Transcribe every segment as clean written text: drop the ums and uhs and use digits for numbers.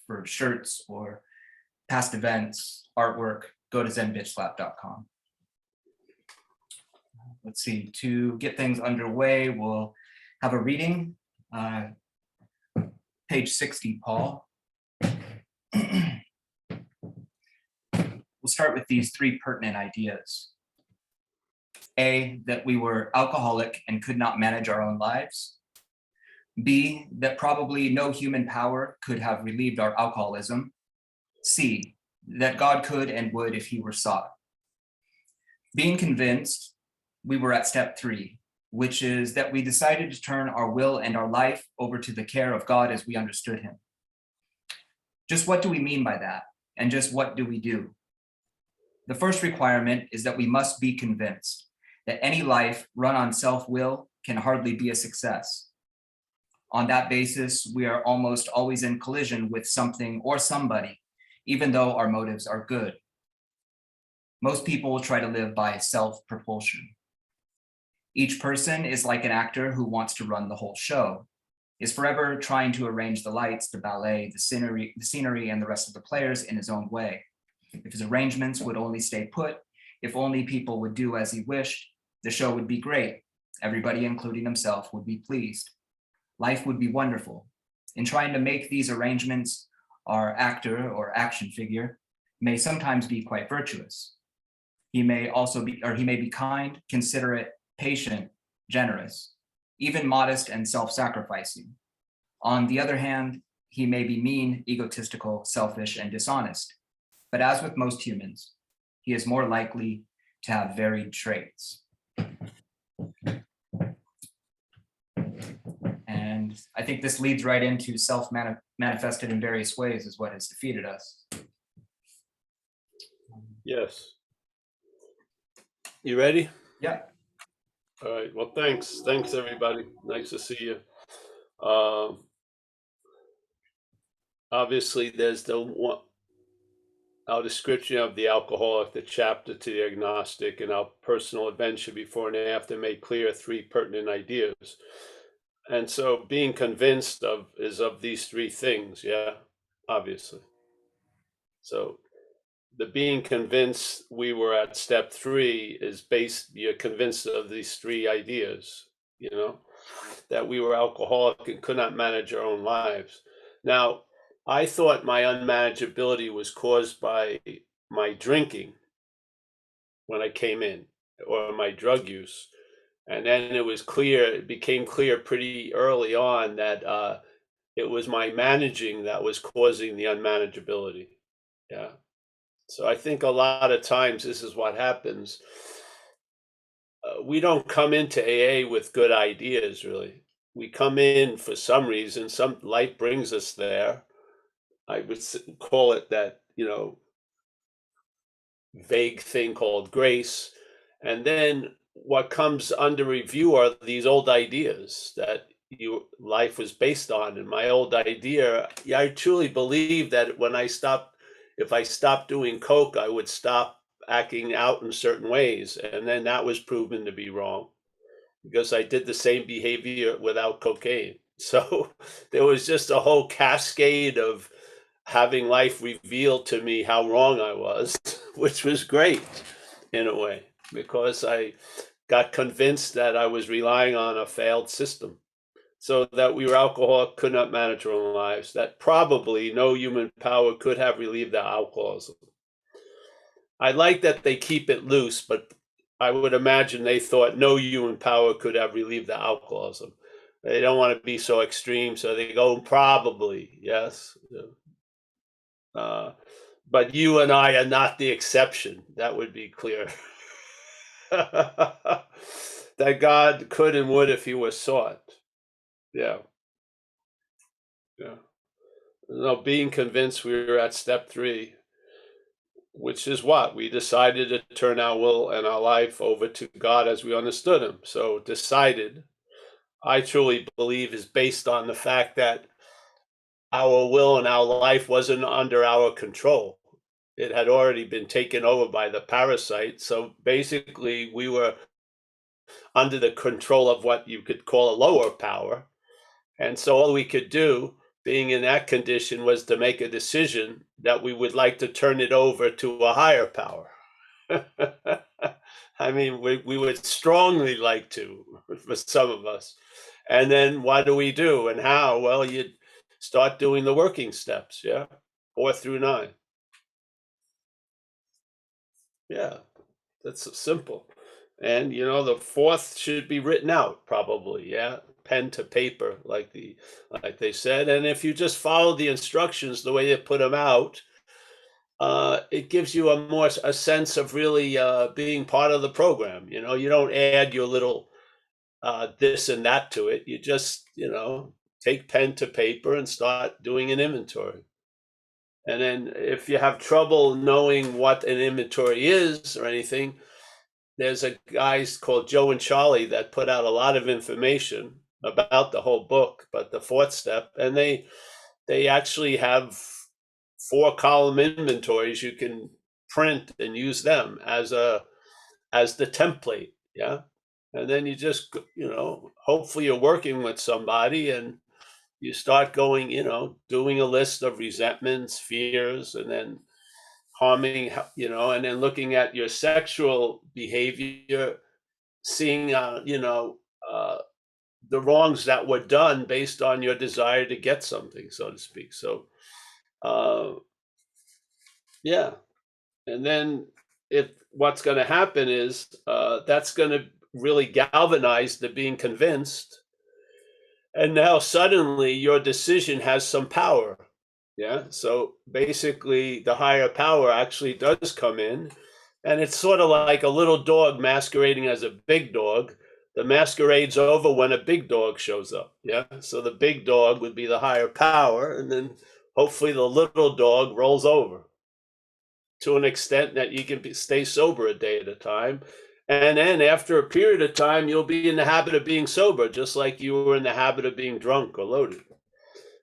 for shirts or past events, artwork, go to zenbitchslap.com. Let's see, to get things underway, we'll have a reading. Page 60, Paul. We'll start with these three pertinent ideas. A, that we were alcoholic and could not manage our own lives. B, that probably no human power could have relieved our alcoholism. C, that God could and would if he were sought. Being convinced, we were at step 3, which is that we decided to turn our will and our life over to the care of God as we understood him. Just what do we mean by that? And just what do we do? The first requirement is that we must be convinced that any life run on self-will can hardly be a success. On that basis, we are almost always in collision with something or somebody, even though our motives are good. Most people try to live by self-propulsion. Each person is like an actor who wants to run the whole show, is forever trying to arrange the lights, the ballet, the scenery, and the rest of the players in his own way. If his arrangements would only stay put, if only people would do as he wished, the show would be great. Everybody, including himself, would be pleased. Life would be wonderful. In trying to make these arrangements, our actor or action figure may sometimes be quite virtuous. He may also be, or he may be kind, considerate, patient, generous, even modest and self-sacrificing. On the other hand, he may be mean, egotistical, selfish, and dishonest. But as with most humans, he is more likely to have varied traits. And I think this leads right into self-manifested in various ways is what has defeated us. Yes. You ready? Yeah. All right. Well, thanks. Thanks, everybody. Nice to see you. Obviously, there's our description of the alcoholic, the chapter to the agnostic, and our personal adventure before and after made clear 3 pertinent ideas. And so being convinced is of these 3 things, yeah, obviously. So the being convinced we were at step 3 is you're convinced of these 3 ideas, that we were alcoholic and could not manage our own lives. Now, I thought my unmanageability was caused by my drinking when I came in, or my drug use. And then it became clear pretty early on that it was my managing that was causing the unmanageability. Yeah. So I think a lot of times this is what happens. We don't come into AA with good ideas, really. We come in for some reason, some life brings us there. I would call it that, vague thing called grace. And then what comes under review are these old ideas that life was based on. And my old idea, I truly believe that if I stopped doing coke, I would stop acting out in certain ways. And then that was proven to be wrong because I did the same behavior without cocaine. So there was just a whole cascade of having life reveal to me how wrong I was, which was great in a way, because I got convinced that I was relying on a failed system. So that we were alcoholic, could not manage our own lives, that probably no human power could have relieved the alcoholism. I like that they keep it loose, but I would imagine they thought no human power could have relieved the alcoholism. They don't want to be so extreme, so they go probably, yes. But you and I are not the exception. That would be clear. That God could and would if he were sought. Yeah. No, being convinced we were at step 3, which is what? We decided to turn our will and our life over to God as we understood him. So decided, I truly believe, is based on the fact that our will and our life wasn't under our control. It had already been taken over by the parasite. So basically, we were under the control of what you could call a lower power. And so all we could do, being in that condition was to make a decision that we would like to turn it over to a higher power. I mean, we would strongly like to, for some of us. And then what do we do and how? Well, you start doing the working steps, yeah, 4 through 9. Yeah, that's so simple. And the fourth should be written out probably, yeah, pen to paper, like they said. And if you just follow the instructions the way they put them out, it gives you a sense of really being part of the program. You don't add your little this and that to it. You just take pen to paper and start doing an inventory. And then if you have trouble knowing what an inventory is or anything, there's a guys called Joe and Charlie that put out a lot of information about the whole book, but the fourth step, and they actually have 4-column inventories you can print and use them as the template, yeah. And then you just hopefully you're working with somebody and you start going, doing a list of resentments, fears, and then harming, and then looking at your sexual behavior, seeing, the wrongs that were done based on your desire to get something, so to speak. So, uh, yeah. And then if what's going to happen is that's going to really galvanize the being convinced. And now suddenly your decision has some power. Yeah. So basically, the higher power actually does come in. And it's sort of like a little dog masquerading as a big dog. The masquerade's over when a big dog shows up. Yeah. So the big dog would be the higher power. And then hopefully the little dog rolls over to an extent that you can stay sober a day at a time. And then after a period of time, you'll be in the habit of being sober, just like you were in the habit of being drunk or loaded.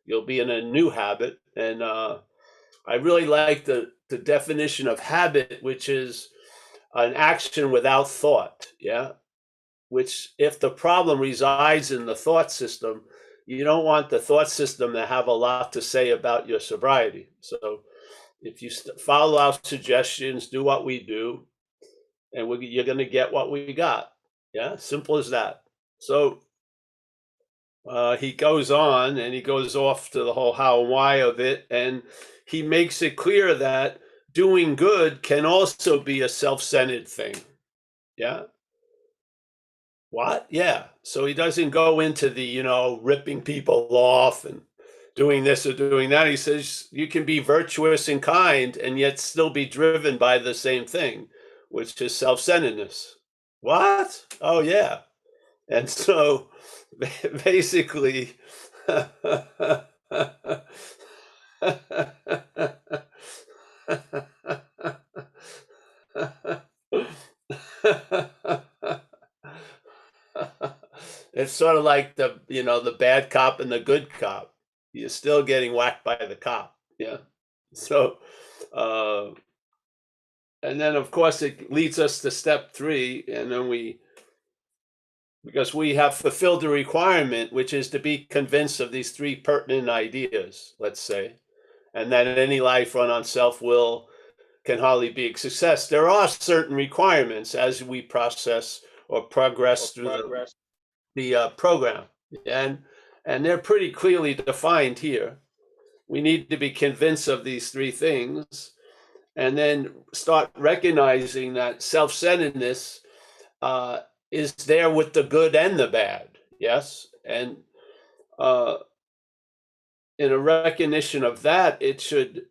You'll be in a new habit. And I really like the definition of habit, which is an action without thought. Yeah. Which, if the problem resides in the thought system, you don't want the thought system to have a lot to say about your sobriety. So if you follow our suggestions, do what we do, and you're going to get what we got. Yeah, simple as that. So he goes on and he goes off to the whole how and why of it, and he makes it clear that doing good can also be a self-centered thing. Yeah. What? Yeah. So he doesn't go into the, ripping people off and doing this or doing that. He says you can be virtuous and kind and yet still be driven by the same thing, which is self-centeredness. What? Oh, yeah. And so basically, it's sort of like the bad cop and the good cop. You're still getting whacked by the cop. Yeah. So, uh, and then of course it leads us to step 3, and then because we have fulfilled the requirement, which is to be convinced of these 3 pertinent ideas, let's say, and that any life run on self-will can hardly be a success. There are certain requirements as we process or progress through the program, and they're pretty clearly defined here. We need to be convinced of these 3 things, and then start recognizing that self-centeredness is there with the good and the bad. Yes, and uh, in a recognition of that, it should.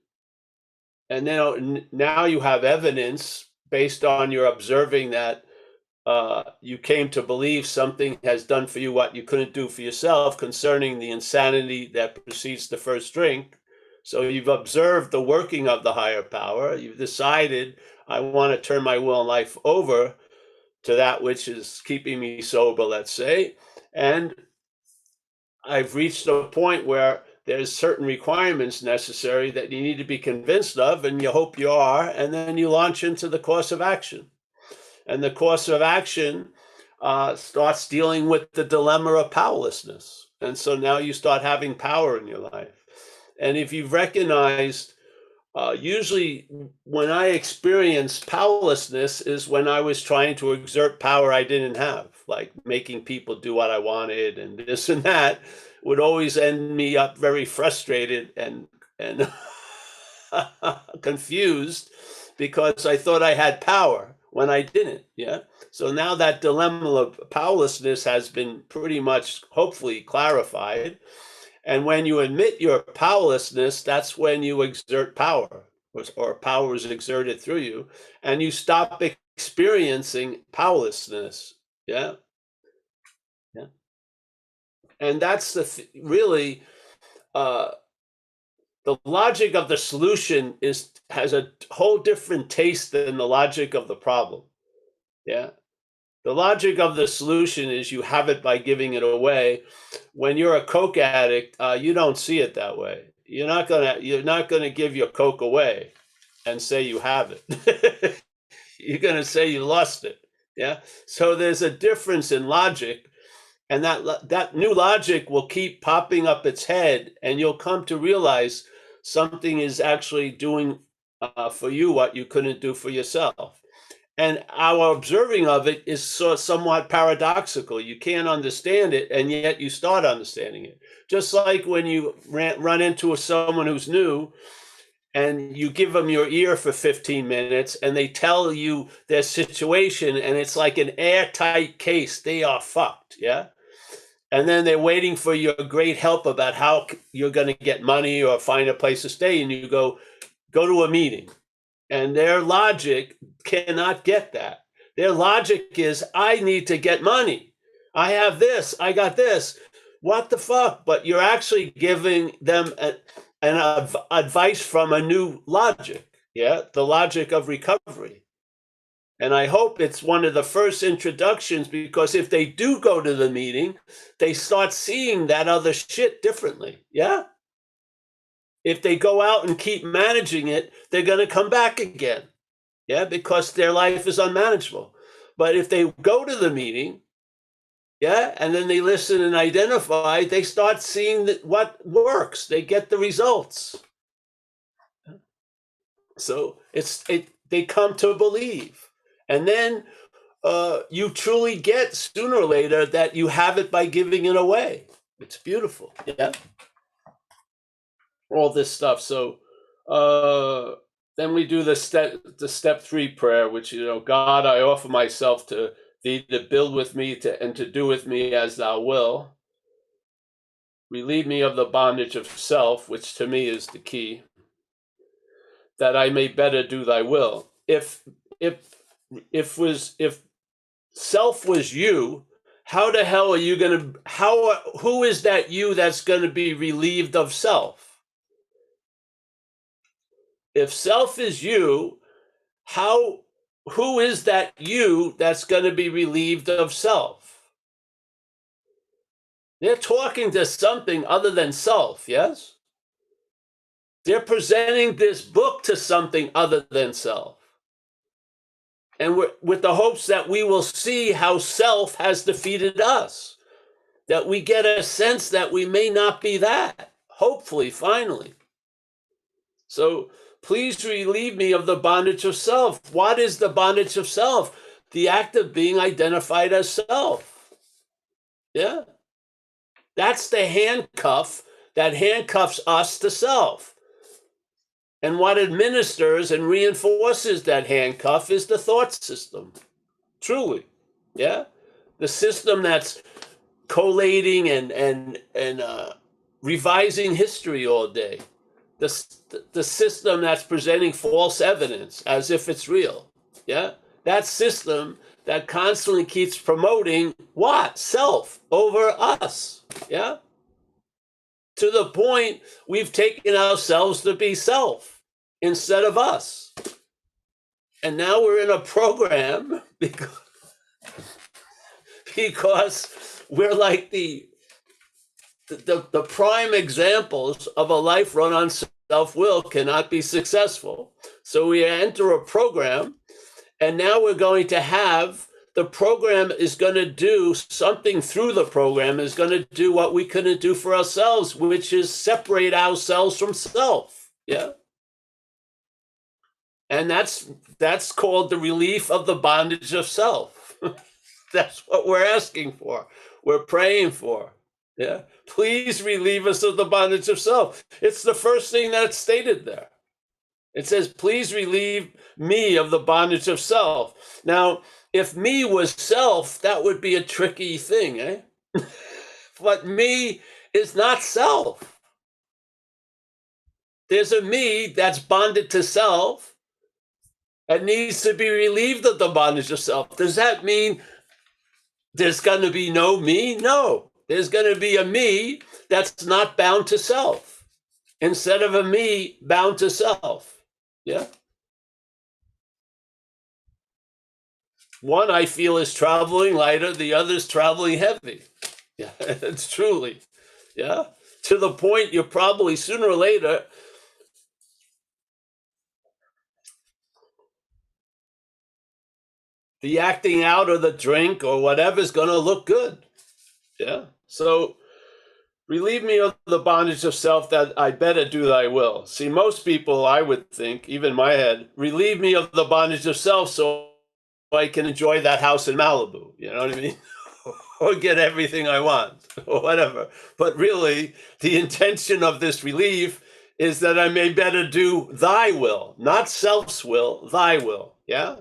And then now you have evidence based on your observing that you came to believe something has done for you what you couldn't do for yourself concerning the insanity that precedes the first drink. So you've observed the working of the higher power. You've decided, I want to turn my will and life over to that which is keeping me sober, let's say. And I've reached a point where there's certain requirements necessary that you need to be convinced of, and you hope you are, and then you launch into the course of action. And the course of action starts dealing with the dilemma of powerlessness. And so now you start having power in your life. And if you've recognized, usually when I experience powerlessness is when I was trying to exert power I didn't have, like making people do what I wanted and this and that would always end me up very frustrated and confused because I thought I had power when I didn't. Yeah. So now that dilemma of powerlessness has been pretty much hopefully clarified. And when you admit your powerlessness, that's when you exert power, or power is exerted through you, and you stop experiencing powerlessness. Yeah. Yeah. And that's really the logic of the solution has a whole different taste than the logic of the problem. Yeah. The logic of the solution is you have it by giving it away. When you're a Coke addict, you don't see it that way. You're not gonna give your Coke away and say you have it. You're gonna say you lost it. Yeah. So there's a difference in logic, and that new logic will keep popping up its head, and you'll come to realize something is actually doing for you what you couldn't do for yourself. And our observing of it is somewhat paradoxical. You can't understand it, and yet you start understanding it. Just like when you run into someone who's new, and you give them your ear for 15 minutes, and they tell you their situation, and it's like an airtight case. They are fucked, yeah? And then they're waiting for your great help about how you're going to get money or find a place to stay, and you go to a meeting. And their logic cannot get that. Their logic is, I need to get money. I have this, I got this. What the fuck? But you're actually giving them an advice from a new logic, yeah? The logic of recovery. And I hope it's one of the first introductions, because if they do go to the meeting, they start seeing that other shit differently, yeah? If they go out and keep managing it, they're going to come back again. Yeah, because their life is unmanageable. But if they go to the meeting, yeah, and then they listen and identify, they start seeing what works. They get the results. So they come to believe. And then you truly get sooner or later that you have it by giving it away. It's beautiful. Yeah. All this stuff. So then we do the step 3 prayer, which, God, I offer myself to thee to build with me and to do with me as thou will. Relieve me of the bondage of self, which to me is the key, that I may better do thy will. If self was you, how the hell are you going to, who is that you that's going to be relieved of self? If self is you, who is that you that's going to be relieved of self? They're talking to something other than self, yes? They're presenting this book to something other than self. And with the hopes that we will see how self has defeated us, that we get a sense that we may not be that, hopefully, finally. So please relieve me of the bondage of self. What is the bondage of self? The act of being identified as self. Yeah. That's the handcuff that handcuffs us to self. And what administers and reinforces that handcuff is the thought system. Truly. Yeah. The system that's collating and revising history all day. The system that's presenting false evidence as if it's real. Yeah. That system that constantly keeps promoting what? Self over us. Yeah. To the point we've taken ourselves to be self instead of us. And now we're in a program because we're like the prime examples of a life run on self-will cannot be successful. So we enter a program, and now we're going to have the program is going to do something through the program is going to do what we couldn't do for ourselves, which is separate ourselves from self. Yeah. And that's called the relief of the bondage of self. That's what we're asking for. We're praying for. Yeah. Please relieve us of the bondage of self. It's the first thing that's stated there. It says, please relieve me of the bondage of self. Now, if me was self, that would be a tricky thing, eh? But me is not self. There's a me that's bonded to self and needs to be relieved of the bondage of self. Does that mean there's going to be no me? No. There's going to be a me that's not bound to self instead of a me bound to self. Yeah. One I feel is traveling lighter, the other is traveling heavy. Yeah, it's truly. Yeah. To the point you're probably sooner or later the acting out or the drink or whatever is going to look good. Yeah. So relieve me of the bondage of self that I better do thy will. See, most people, I would think, even my head, relieve me of the bondage of self so I can enjoy that house in Malibu. You know what I mean? Or get everything I want or whatever. But really, the intention of this relief is that I may better do thy will, not self's will, thy will. Yeah.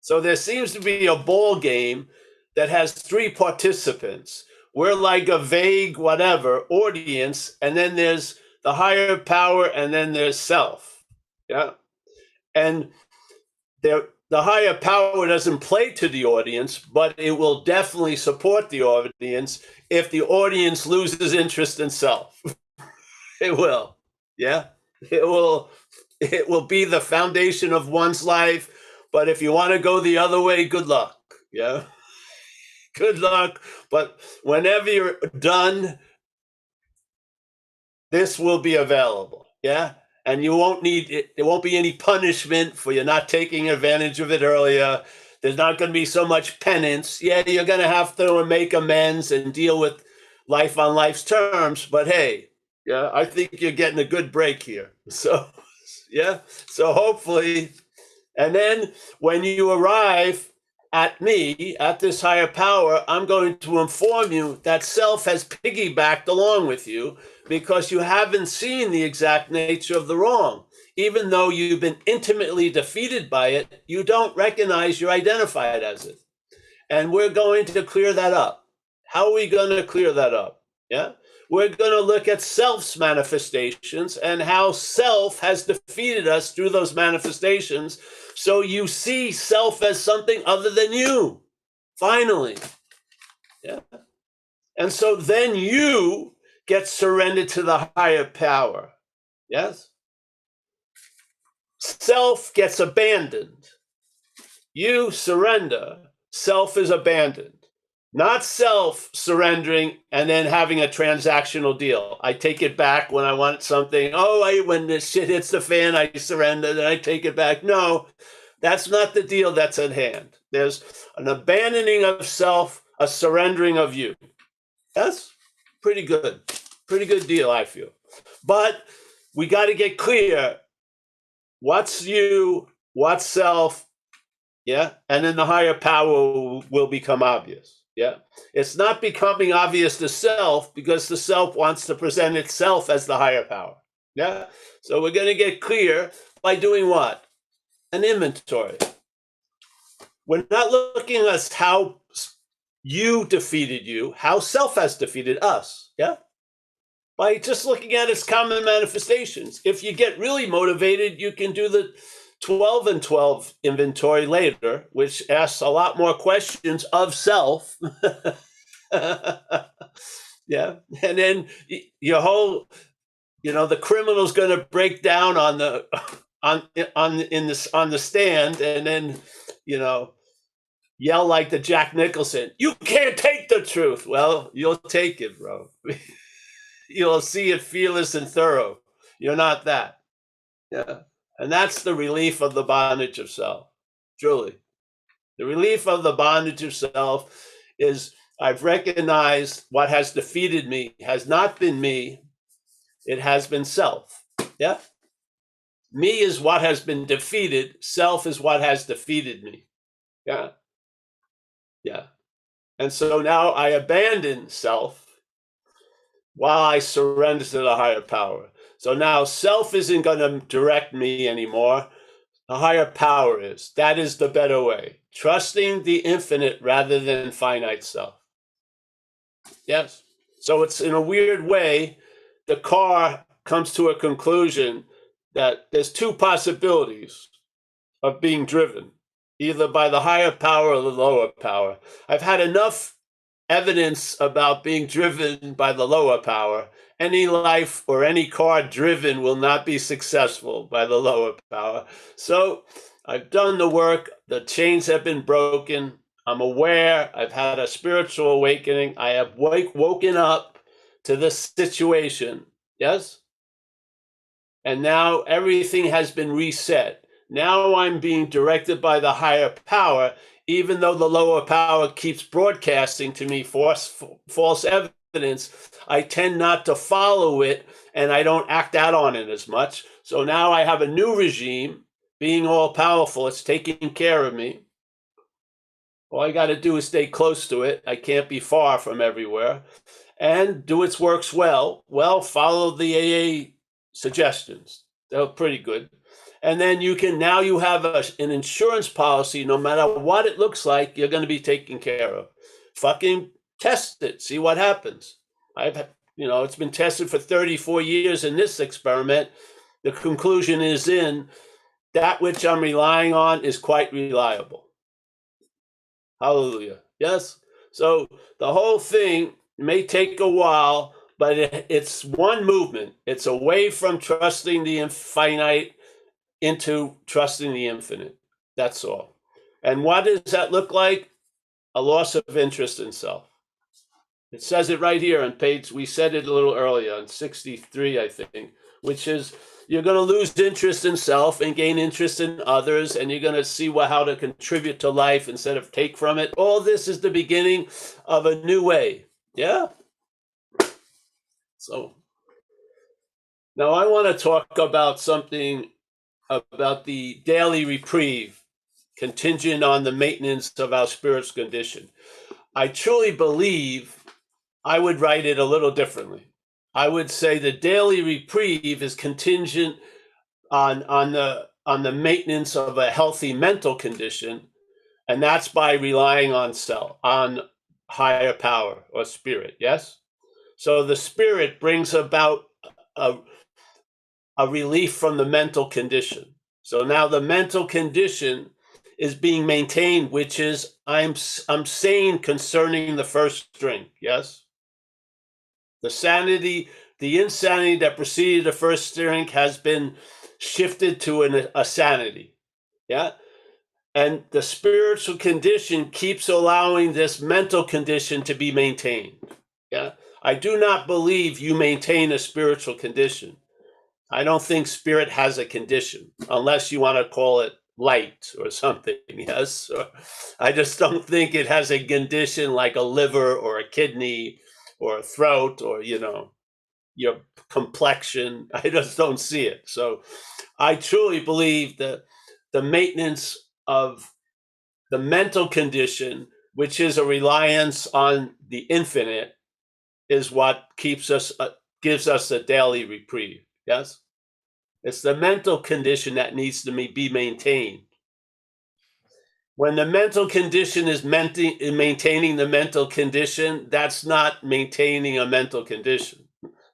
So there seems to be a ball game that has three participants. We're like a vague whatever audience, and then there's the higher power, and then there's self. Yeah. And the higher power doesn't play to the audience, but it will definitely support the audience if the audience loses interest in self. It will. Yeah. It will be the foundation of one's life. But if you want to go the other way, good luck. Yeah. Good luck. But whenever you're done, this will be available. Yeah. And you won't need it. There won't be any punishment for you not taking advantage of it earlier. There's not going to be so much penance. Yeah, you're going to have to make amends and deal with life on life's terms. But hey, yeah, I think you're getting a good break here. So, yeah. So hopefully, and then when you arrive at me, at this higher power, I'm going to inform you that self has piggybacked along with you because you haven't seen the exact nature of the wrong. Even though you've been intimately defeated by it, you don't recognize you're identified as it. And we're going to clear that up. How are we going to clear that up? Yeah. We're going to look at self's manifestations and how self has defeated us through those manifestations. So you see self as something other than you, finally. Yeah. And so then you get surrendered to the higher power. Yes. Self gets abandoned. You surrender. Self is abandoned. Not self surrendering and then having a transactional deal. I take it back when I want something. Oh, when the shit hits the fan, I surrender, then I take it back. No, that's not the deal that's at hand. There's an abandoning of self, a surrendering of you. That's pretty good. Pretty good deal, I feel. But we got to get clear. What's you? What's self? Yeah. And then the higher power will become obvious. Yeah. It's not becoming obvious to self because the self wants to present itself as the higher power. Yeah. So we're going to get clear by doing what? An inventory. We're not looking at how you defeated you, how self has defeated us. Yeah. By just looking at its common manifestations. If you get really motivated, you can do the 12 and 12 inventory later, which asks a lot more questions of self. Yeah. And then your whole, the criminal's going to break down on the stand and then, yell like the Jack Nicholson, "You can't take the truth." Well, you'll take it, bro. You'll see it fearless and thorough. You're not that. Yeah. And that's the relief of the bondage of self. Truly. The relief of the bondage of self is I've recognized what has defeated me has not been me, it has been self. Yeah. Me is what has been defeated, self is what has defeated me. Yeah. Yeah. And so now I abandon self while I surrender to the higher power. So now self isn't going to direct me anymore. The higher power is. That is the better way. Trusting the infinite rather than finite self. Yes. So it's in a weird way, the car comes to a conclusion that there's two possibilities of being driven, either by the higher power or the lower power. I've had enough evidence about being driven by the lower power. Any life or any car driven will not be successful by the lower power. So I've done the work. The chains have been broken. I'm aware. I've had a spiritual awakening. I have woken up to this situation. Yes? And now everything has been reset. Now I'm being directed by the higher power, even though the lower power keeps broadcasting to me false evidence. I tend not to follow it, and I don't act out on it as much. So now I have a new regime, being all powerful. It's taking care of me. All I got to do is stay close to it. I can't be far from everywhere. And do its works well. Well, follow the AA suggestions. They're pretty good. And then you have an insurance policy, no matter what it looks like, you're going to be taken care of. Fucking test it, see what happens. It's been tested for 34 years in this experiment. The conclusion is that which I'm relying on is quite reliable. Hallelujah. Yes. So the whole thing may take a while, but it's one movement. It's away from trusting the infinite into trusting the infinite. That's all. And what does that look like? A loss of interest in self. It says it right here on page, we said it a little earlier on 63, I think, which is you're going to lose interest in self and gain interest in others, and you're going to see how to contribute to life instead of take from it. All this is the beginning of a new way. Yeah? So now I want to talk about something about the daily reprieve contingent on the maintenance of our spiritual condition. I truly believe I would write it a little differently. I would say the daily reprieve is contingent on the maintenance of a healthy mental condition, and that's by relying on higher power or spirit. Yes. So the spirit brings about a relief from the mental condition. So now the mental condition is being maintained, which is I'm sane concerning the first drink. Yes. The insanity that preceded the first drink has been shifted to a sanity. Yeah. And the spiritual condition keeps allowing this mental condition to be maintained. Yeah. I do not believe you maintain a spiritual condition. I don't think spirit has a condition, unless you want to call it light or something. Yes. I just don't think it has a condition like a liver or a kidney or a throat or, your complexion. I just don't see it. So I truly believe that the maintenance of the mental condition, which is a reliance on the infinite, is what gives us a daily reprieve. Yes. It's the mental condition that needs to be maintained. When the mental condition is maintaining the mental condition, that's not maintaining a mental condition.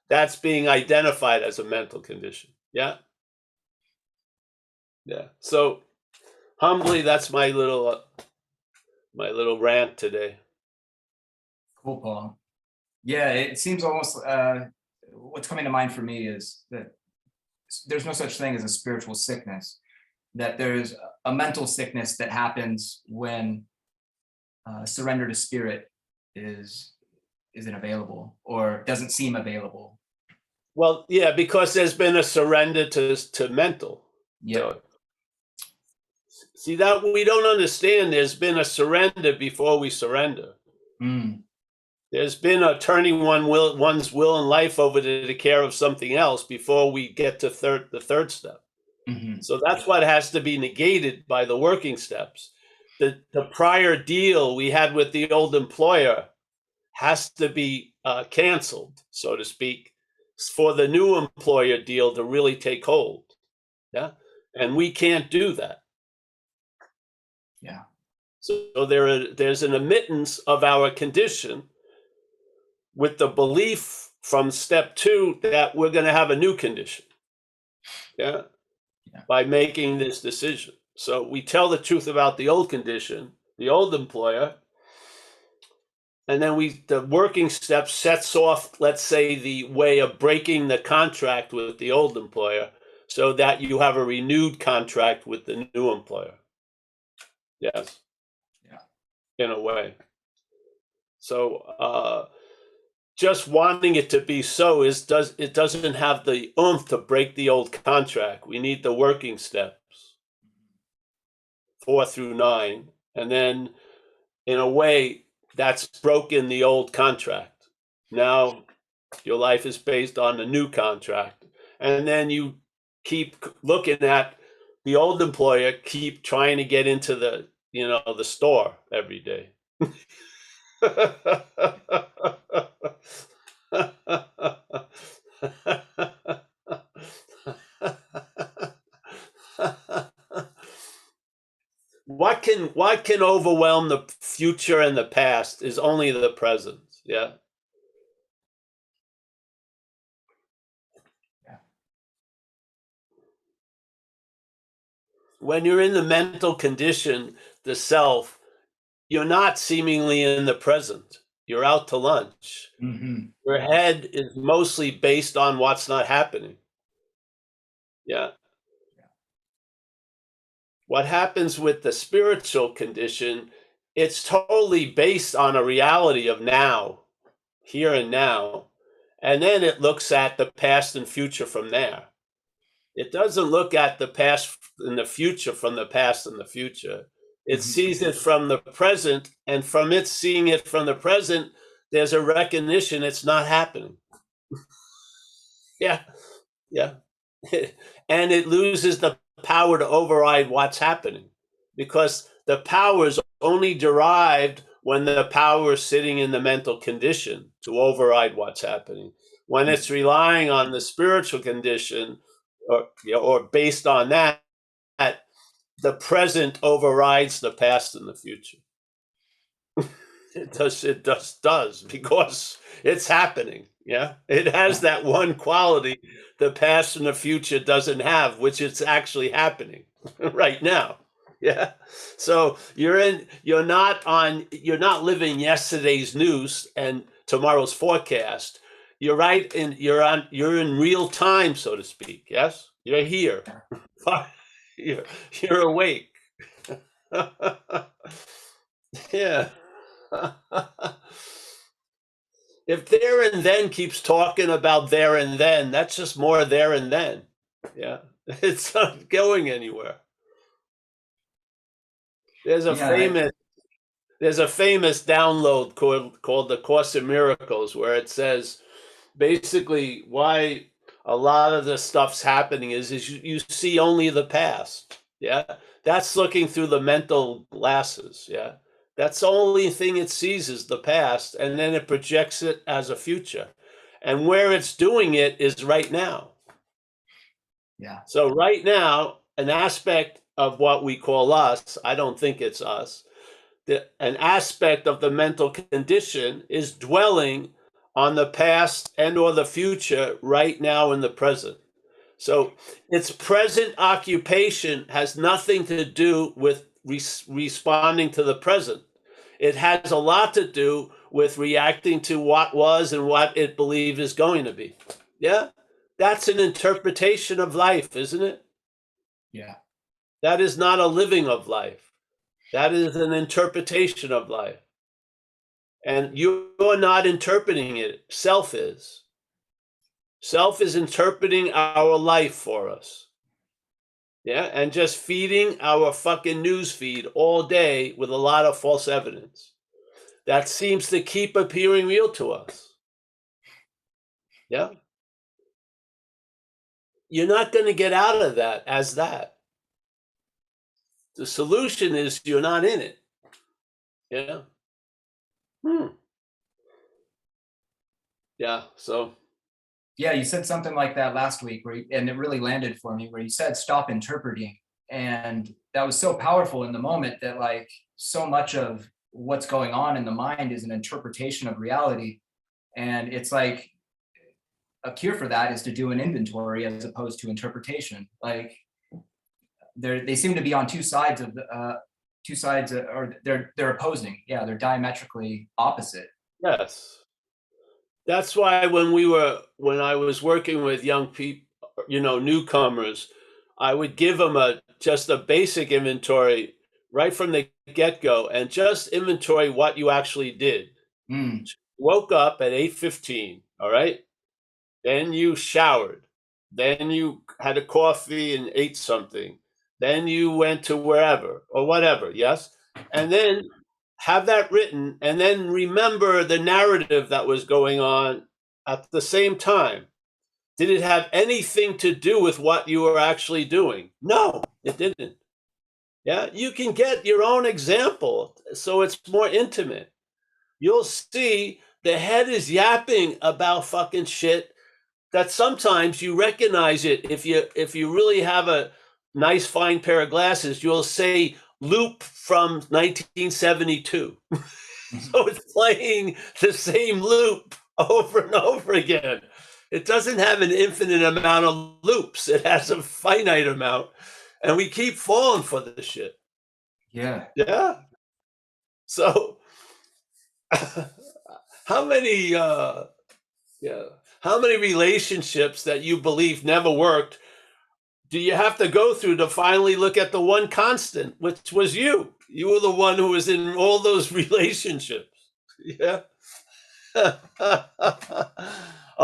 That's being identified as a mental condition. Yeah. Yeah. So humbly, that's my little rant today. Cool, Paul. Yeah, it seems almost, what's coming to mind for me is that there's no such thing as a spiritual sickness, that there's a mental sickness that happens when surrender to spirit isn't available or doesn't seem available. Well, yeah, because there's been a surrender to mental. Yeah. See, that we don't understand. There's been a surrender before we surrender. Mm. There's been a turning one's will and life over to the care of something else before we get to the third step. Mm-hmm. So that's what has to be negated by the working steps. The prior deal we had with the old employer has to be canceled, so to speak, for the new employer deal to really take hold. Yeah. And we can't do that. Yeah. So there's an admittance of our condition with the belief from step 2 that we're going to have a new condition. Yeah. Yeah. By making this decision. So we tell the truth about the old condition, the old employer, and then the working step sets off, let's say, the way of breaking the contract with the old employer so that you have a renewed contract with the new employer. Yes. Yeah. In a way. So just wanting it to be so it doesn't have the oomph to break the old contract. We need the working steps 4 through 9, and then in a way that's broken the old contract. Now your life is based on the new contract, and then you keep looking at the old employer, keep trying to get into the store every day. What can overwhelm the future and the past is only the present. Yeah. Yeah. When you're in the mental condition, the self, you're not seemingly in the present. You're out to lunch. Mm-hmm. Your head is mostly based on what's not happening. Yeah. What happens with the spiritual condition, it's totally based on a reality of now, here and now. And then it looks at the past and future from there. It doesn't look at the past and the future from the past and the future. It Mm-hmm. sees it from the present, and from it seeing it from the present, there's a recognition it's not happening. Yeah, yeah. And it loses the power to override what's happening, because the power is only derived when the power is sitting in the mental condition to override what's happening. When it's relying on the spiritual condition, or based on that, the present overrides the past and the future. It does because it's happening. Yeah, it has that one quality the past and the future doesn't have, which it's actually happening right now. Yeah. So you're not living yesterday's news and tomorrow's forecast. You're in real time, so to speak. Yes, you're here. You're awake. Yeah. If there and then keeps talking about there and then, that's just more there and then. Yeah. It's not going anywhere. There's a Yeah. famous download called The Course in Miracles, where it says basically why a lot of the stuff's happening is you see only the past. Yeah. That's looking through the mental glasses. Yeah. That's the only thing it sees is the past, and then it projects it as a future. And where it's doing it is right now. Yeah. So right now, an aspect of what we call us, I don't think it's us, an aspect of the mental condition is dwelling on the past and or the future right now in the present. So its present occupation has nothing to do with responding to the present. It has a lot to do with reacting to what was and what it believes is going to be. Yeah? That's an interpretation of life, isn't it? Yeah. That is not a living of life. That is an interpretation of life. And you're not interpreting it. Self is. Self is interpreting our life for us. Yeah, and just feeding our fucking news feed all day with a lot of false evidence. That seems to keep appearing real to us. Yeah. You're not going to get out of that as that. The solution is you're not in it. Yeah. Yeah. So. Yeah, you said something like that last week, and it really landed for me, where you said stop interpreting. And that was so powerful in the moment that like so much of what's going on in the mind is an interpretation of reality. And it's like a cure for that is to do an inventory as opposed to interpretation. Like they seem to be on two sides of or they're opposing. Yeah, they're diametrically opposite. Yes. That's why when I was working with young people, newcomers, I would give them just a basic inventory right from the get-go and just inventory what you actually did. Mm. Woke up at 8:15, all right? Then you showered. Then you had a coffee and ate something. Then you went to wherever or whatever, yes? And then have that written and then remember the narrative that was going on at the same time. Did it have anything to do with what you were actually doing? No, it didn't. Yeah, you can get your own example so it's more intimate. You'll see the head is yapping about fucking shit that sometimes you recognize it. If you really have a nice fine pair of glasses, you'll say loop from 1972. So it's playing the same loop over and over again. It doesn't have an infinite amount of loops. It has a finite amount. And we keep falling for this shit. Yeah. Yeah. So how many how many relationships that you believe never worked do you have to go through to finally look at the one constant, which was you? You were the one who was in all those relationships. Yeah.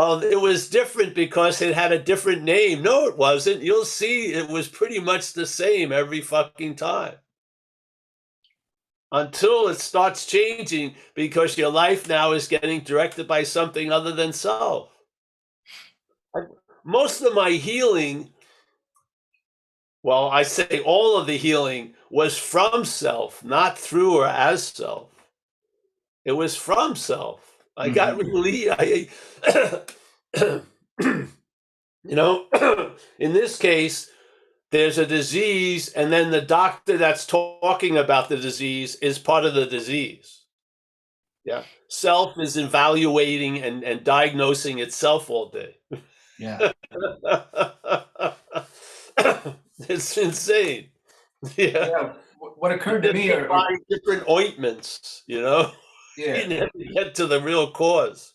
Oh, it was different because it had a different name. No, it wasn't. You'll see it was pretty much the same every fucking time. Until it starts changing because your life now is getting directed by something other than self. Most of my healing, well, I say all of the healing was from self, not through or as self. It was from self. I got really, in this case, there's a disease, and then the doctor that's talking about the disease is part of the disease. Yeah. Self is evaluating and diagnosing itself all day. Yeah. It's insane. Yeah. Yeah. What occurred to me are different ointments, yeah. You never get to the real cause.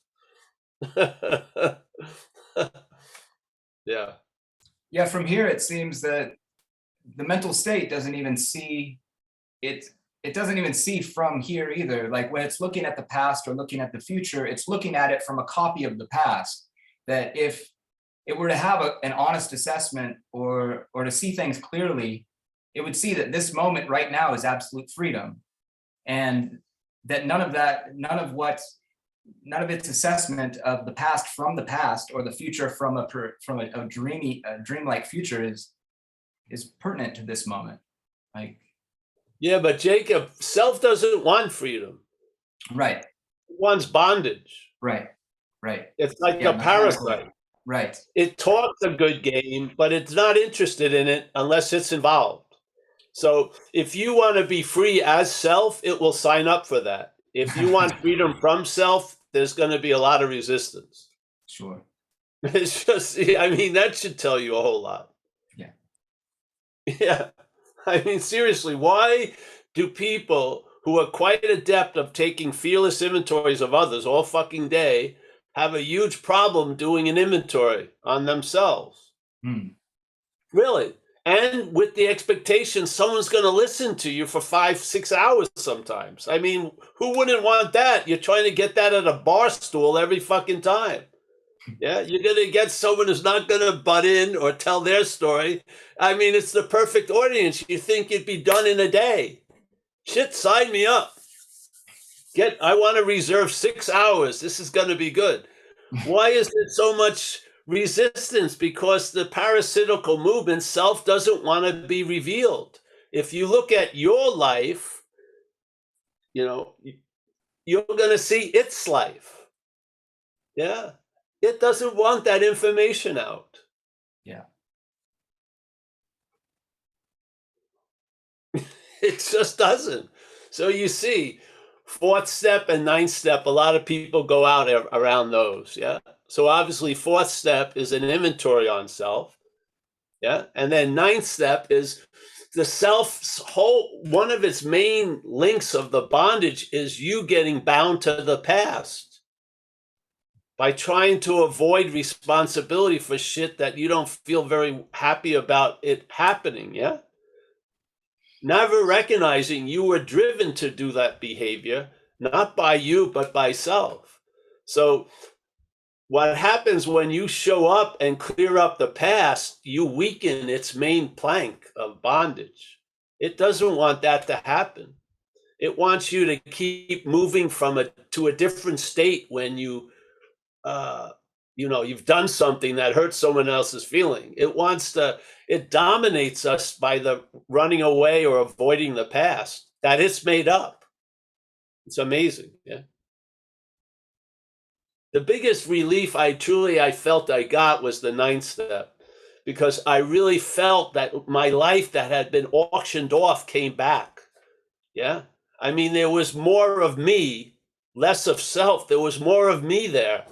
Yeah. Yeah, from here it seems that the mental state doesn't even see it. It doesn't even see from here either. Like when it's looking at the past or looking at the future, it's looking at it from a copy of the past. That if it were to have an honest assessment or to see things clearly, it would see that this moment right now is absolute freedom, and that none of its assessment of the past from the past or the future from a dreamlike future is pertinent to this moment. Like, Yeah, but Jacob, self doesn't want freedom. right, It wants bondage. right. It's like Yeah, a parasite. Right. It talks a good game, but it's not interested in it unless it's involved. So if you want to be free as self, it will sign up for that. If you want freedom from self, there's going to be a lot of resistance. Sure. It's just, I mean, that should tell you a whole lot. Yeah. Yeah. I mean, seriously, why do people who are quite adept of taking fearless inventories of others all fucking day have a huge problem doing an inventory on themselves? Really? And with the expectation someone's going to listen to you for 5-6 hours sometimes. I mean, who wouldn't want that? You're trying to get that at a bar stool every fucking time. Yeah, you're going to get someone who's not going to butt in or tell their story. I mean, it's the perfect audience. You think it'd be done in a day. Shit, sign me up. I want to reserve 6 hours. This is going to be good. Why is there so much resistance? Because the parasitical movement, self, doesn't want to be revealed. If you look at your life, you know, you're going to see its life. Yeah. It doesn't want that information out. Yeah. It just doesn't. So you see, 4th step and 9th step, a lot of people go out around those. Yeah. So obviously, 4th step is an inventory on self. Yeah. And then 9th step is the self's one of its main links of the bondage is you getting bound to the past by trying to avoid responsibility for shit that you don't feel very happy about it happening. Yeah. Never recognizing you were driven to do that behavior, not by you, but by self. So what happens when you show up and clear up the past, you weaken its main plank of bondage. It doesn't want that to happen. It wants you to keep moving to a different state when you've done something that hurts someone else's feeling. It dominates us by the running away or avoiding the past that it's made up. It's amazing. Yeah. The biggest relief I felt I got was the 9th step, because I really felt that my life that had been auctioned off came back. Yeah. I mean, there was more of me, less of self. There was more of me there.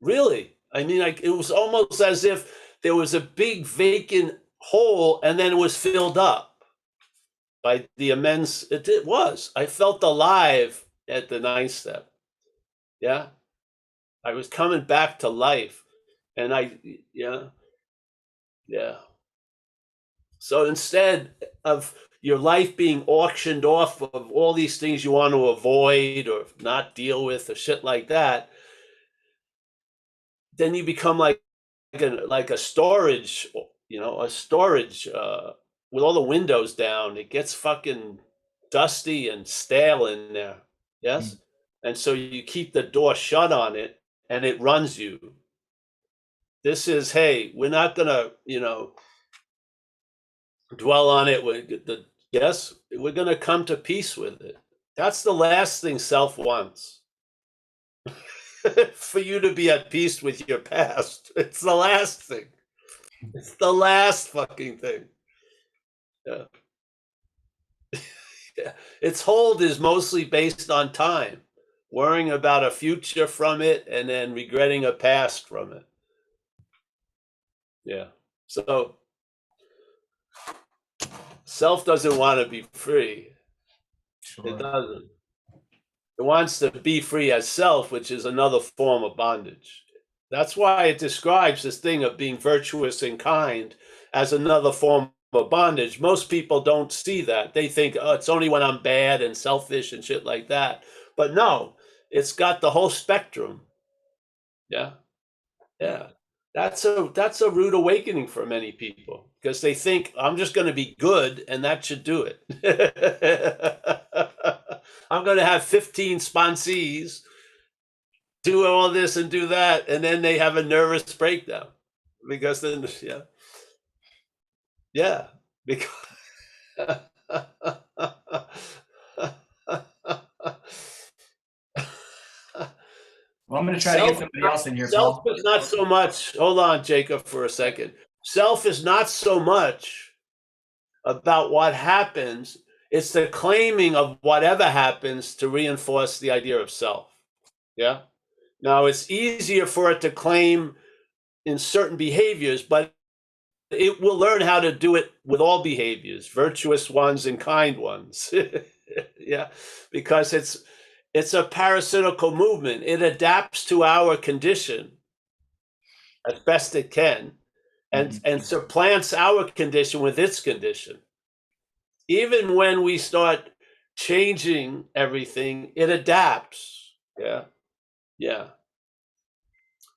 Really. I mean, it was almost as if there was a big vacant hole and then it was filled up by the immense. It was. I felt alive at the 9th step. Yeah. I was coming back to life. And yeah. Yeah. So instead of your life being auctioned off of all these things you want to avoid or not deal with or shit like that, then you become like a storage, a storage with all the windows down. It gets fucking dusty and stale in there. Yes. And so you keep the door shut on it and it runs you. This is, hey, we're not gonna, dwell on it. Yes, we're gonna come to peace with it. That's the last thing self wants. For you to be at peace with your past. It's the last thing. It's the last fucking thing. Yeah. Yeah. Its hold is mostly based on time, worrying about a future from it and then regretting a past from it. Yeah. So self doesn't want to be free. Sure. It doesn't. It wants to be free as self, which is another form of bondage. That's why it describes this thing of being virtuous and kind as another form of bondage. Most people don't see that. They think, oh, it's only when I'm bad and selfish and shit like that. But no, it's got the whole spectrum. Yeah. Yeah. That's a rude awakening for many people because they think I'm just going to be good and that should do it. I'm going to have 15 sponsees do all this and do that, and then they have a nervous breakdown because then because Well, I'm going to try to get somebody else in here, self Paul. is not so much. Hold on, Jacob, for a second. Self is not so much about what happens. It's the claiming of whatever happens to reinforce the idea of self. Yeah. Now it's easier for it to claim in certain behaviors, but it will learn how to do it with all behaviors, virtuous ones and kind ones. Yeah, because it's a parasitical movement. It adapts to our condition as best it can and supplants our condition with its condition. Even when we start changing everything, it adapts. Yeah. Yeah.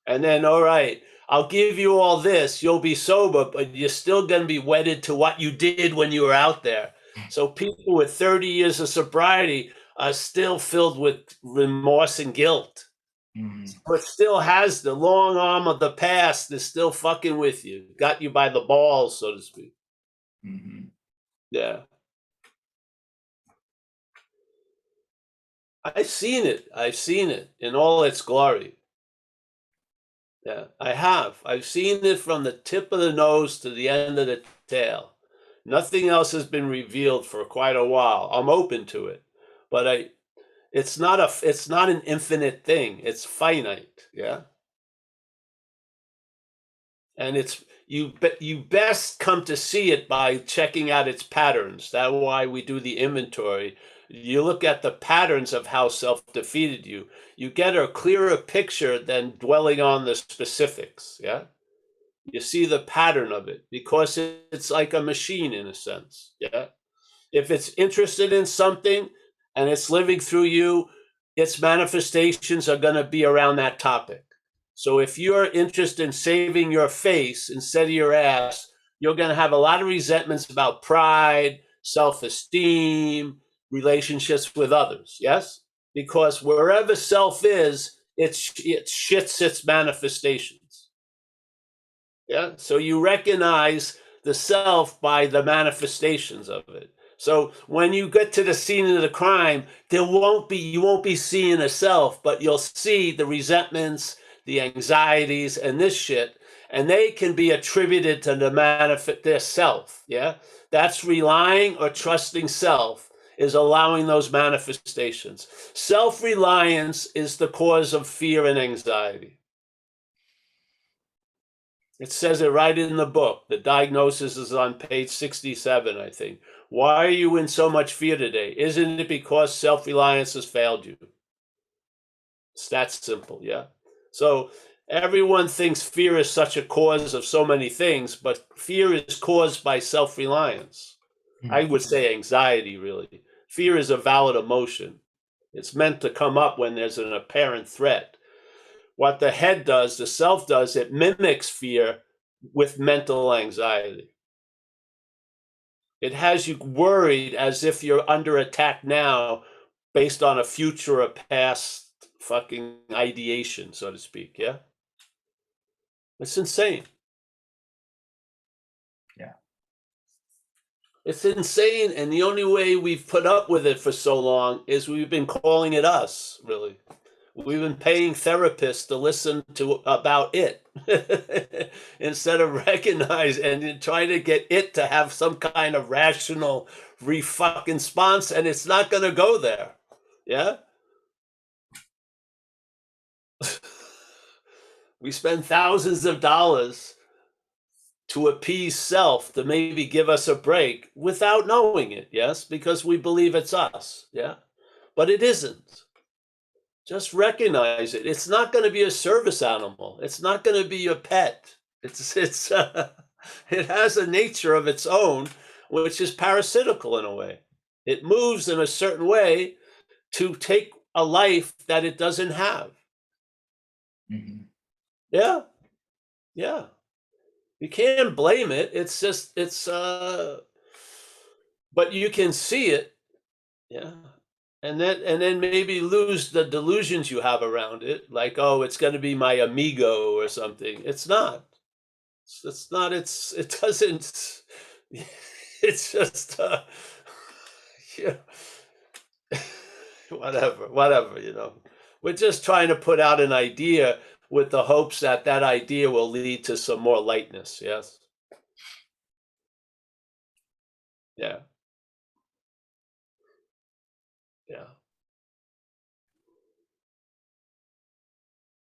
And then, all right, I'll give you all this. You'll be sober, but you're still going to be wedded to what you did when you were out there. So people with 30 years of sobriety are still filled with remorse and guilt. But still has the long arm of the past is still fucking with you. Got you by the balls, so to speak. Yeah. I've seen it. I've seen it in all its glory. Yeah, I have. I've seen it from the tip of the nose to the end of the tail. Nothing else has been revealed for quite a while. I'm open to it, but it's not an infinite thing. It's finite. Yeah. And you best come to see it by checking out its patterns. That's why we do the inventory. You look at the patterns of how self defeated you. You get a clearer picture than dwelling on the specifics. Yeah. You see the pattern of it because it's like a machine in a sense. Yeah. If it's interested in something and it's living through you, its manifestations are going to be around that topic. So if you're interested in saving your face instead of your ass, you're going to have a lot of resentments about pride, self-esteem, relationships with others. Yes? Because wherever self is, it shits its manifestations. Yeah. So you recognize the self by the manifestations of it. So when you get to the scene of the crime, you won't be seeing a self, but you'll see the resentments, the anxieties, and this shit, and they can be attributed to their self. Yeah, that's relying or trusting self is allowing those manifestations. Self-reliance is the cause of fear and anxiety. It says it right in the book. The diagnosis is on page 67, I think. Why are you in so much fear today? Isn't it because self-reliance has failed you? It's that simple, yeah? So everyone thinks fear is such a cause of so many things, but fear is caused by self-reliance. I would say anxiety, really. Fear is a valid emotion. It's meant to come up when there's an apparent threat. What the head does, the self does, it mimics fear with mental anxiety. It has you worried as if you're under attack now based on a future or past fucking ideation, so to speak. Yeah. It's insane. Yeah. It's insane. And the only way we've put up with it for so long is we've been calling it us, really. We've been paying therapists to listen to about it instead of recognize and try to get it to have some kind of rational fucking response, and it's not going to go there. Yeah. We spend thousands of dollars to appease self to maybe give us a break without knowing it. Yes, because we believe it's us. Yeah, but it isn't. Just recognize it. It's not going to be a service animal. It's not going to be your pet. It has a nature of its own, which is parasitical in a way. It moves in a certain way to take a life that it doesn't have. Yeah, yeah. You can't blame it. It's just but you can see it. Yeah. And then maybe lose the delusions you have around it, like, oh, it's going to be my amigo or something. It's not. It's not. It doesn't. It's just yeah, whatever. We're just trying to put out an idea with the hopes that that idea will lead to some more lightness. Yes. Yeah. Yeah.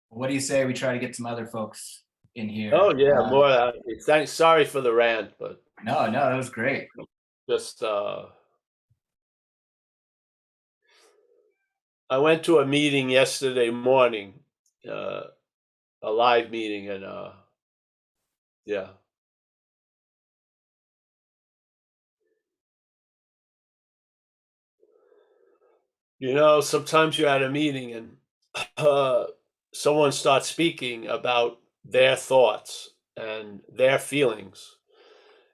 What do you say we try to get some other folks in here? Oh yeah, more. Thanks. Sorry for the rant, but No, that was great. just I went to a meeting yesterday morning, uh, a live meeting, and yeah, sometimes you're at a meeting and uh, someone starts speaking about their thoughts and their feelings,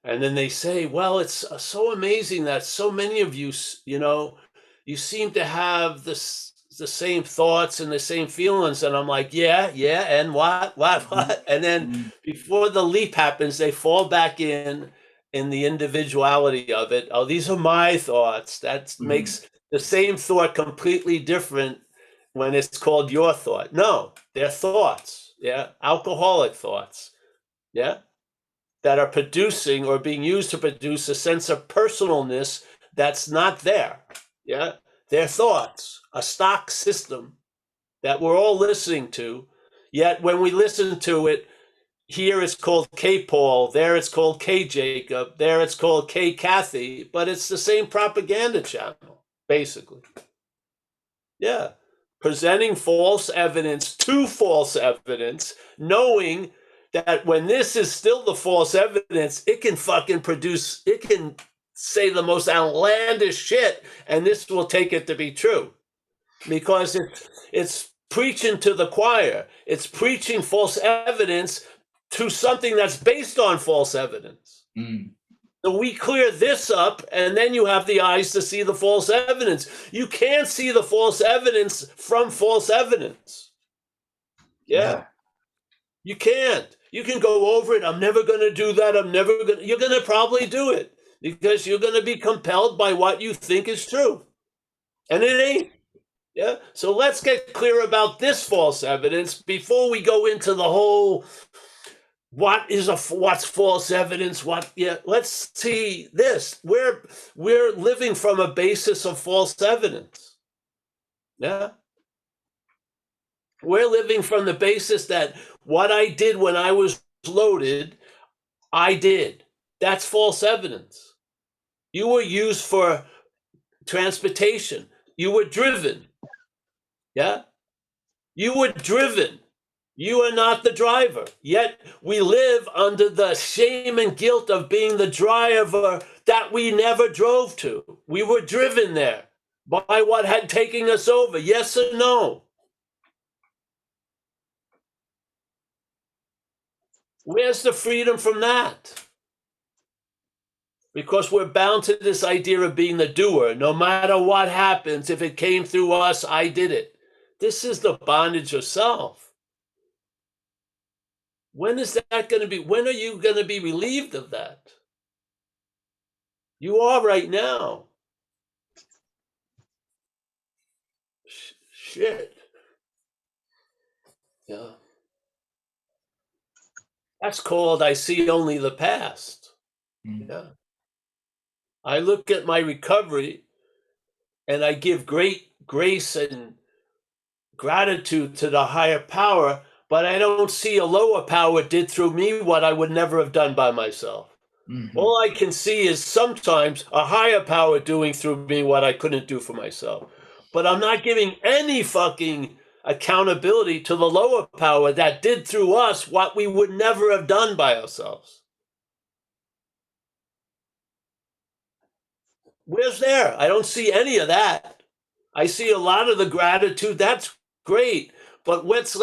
and then they say, well, it's so amazing that so many of you, you seem to have the same thoughts and the same feelings. And I'm like, yeah, and what? And then before the leap happens, they fall back in the individuality of it. Oh, these are my thoughts. That makes the same thought completely different when it's called your thought. No, they're thoughts. Yeah, alcoholic thoughts. Yeah, that are producing or being used to produce a sense of personalness that's not there. Yeah, they're thoughts, a stock system that we're all listening to. Yet when we listen to it, here it's called K Paul, there it's called K Jacob, there it's called K Kathy, but it's the same propaganda channel, basically. Yeah, presenting false evidence to false evidence, knowing that when this is still the false evidence, it can fucking produce, it can say the most outlandish shit, and this will take it to be true. Because it's preaching to the choir. It's preaching false evidence to something that's based on false evidence. So we clear this up, and then you have the eyes to see the false evidence. You can't see the false evidence from false evidence. Yeah. You can't. You can go over it. I'm never going to do that. You're going to probably do it because you're going to be compelled by what you think is true. And it ain't. Yeah. So let's get clear about this false evidence before we go into the whole what's false evidence? Let's see this. We're living from a basis of false evidence. Yeah. We're living from the basis that what I did when I was loaded, I did. That's false evidence. You were used for transportation. You were driven. Yeah. You were driven. You are not the driver. Yet we live under the shame and guilt of being the driver that we never drove to. We were driven there by what had taken us over. Yes or no? Where's the freedom from that? Because we're bound to this idea of being the doer. No matter what happens, if it came through us, I did it. This is the bondage of self. When is that going to be? When are you going to be relieved of that? You are right now. Shit. Yeah. That's called I see only the past. Yeah. I look at my recovery and I give great grace and gratitude to the higher power, but I don't see a lower power did through me what I would never have done by myself. All I can see is sometimes a higher power doing through me what I couldn't do for myself. But I'm not giving any fucking accountability to the lower power that did through us what we would never have done by ourselves. Where's there? I don't see any of that. I see a lot of the gratitude. That's great. But let's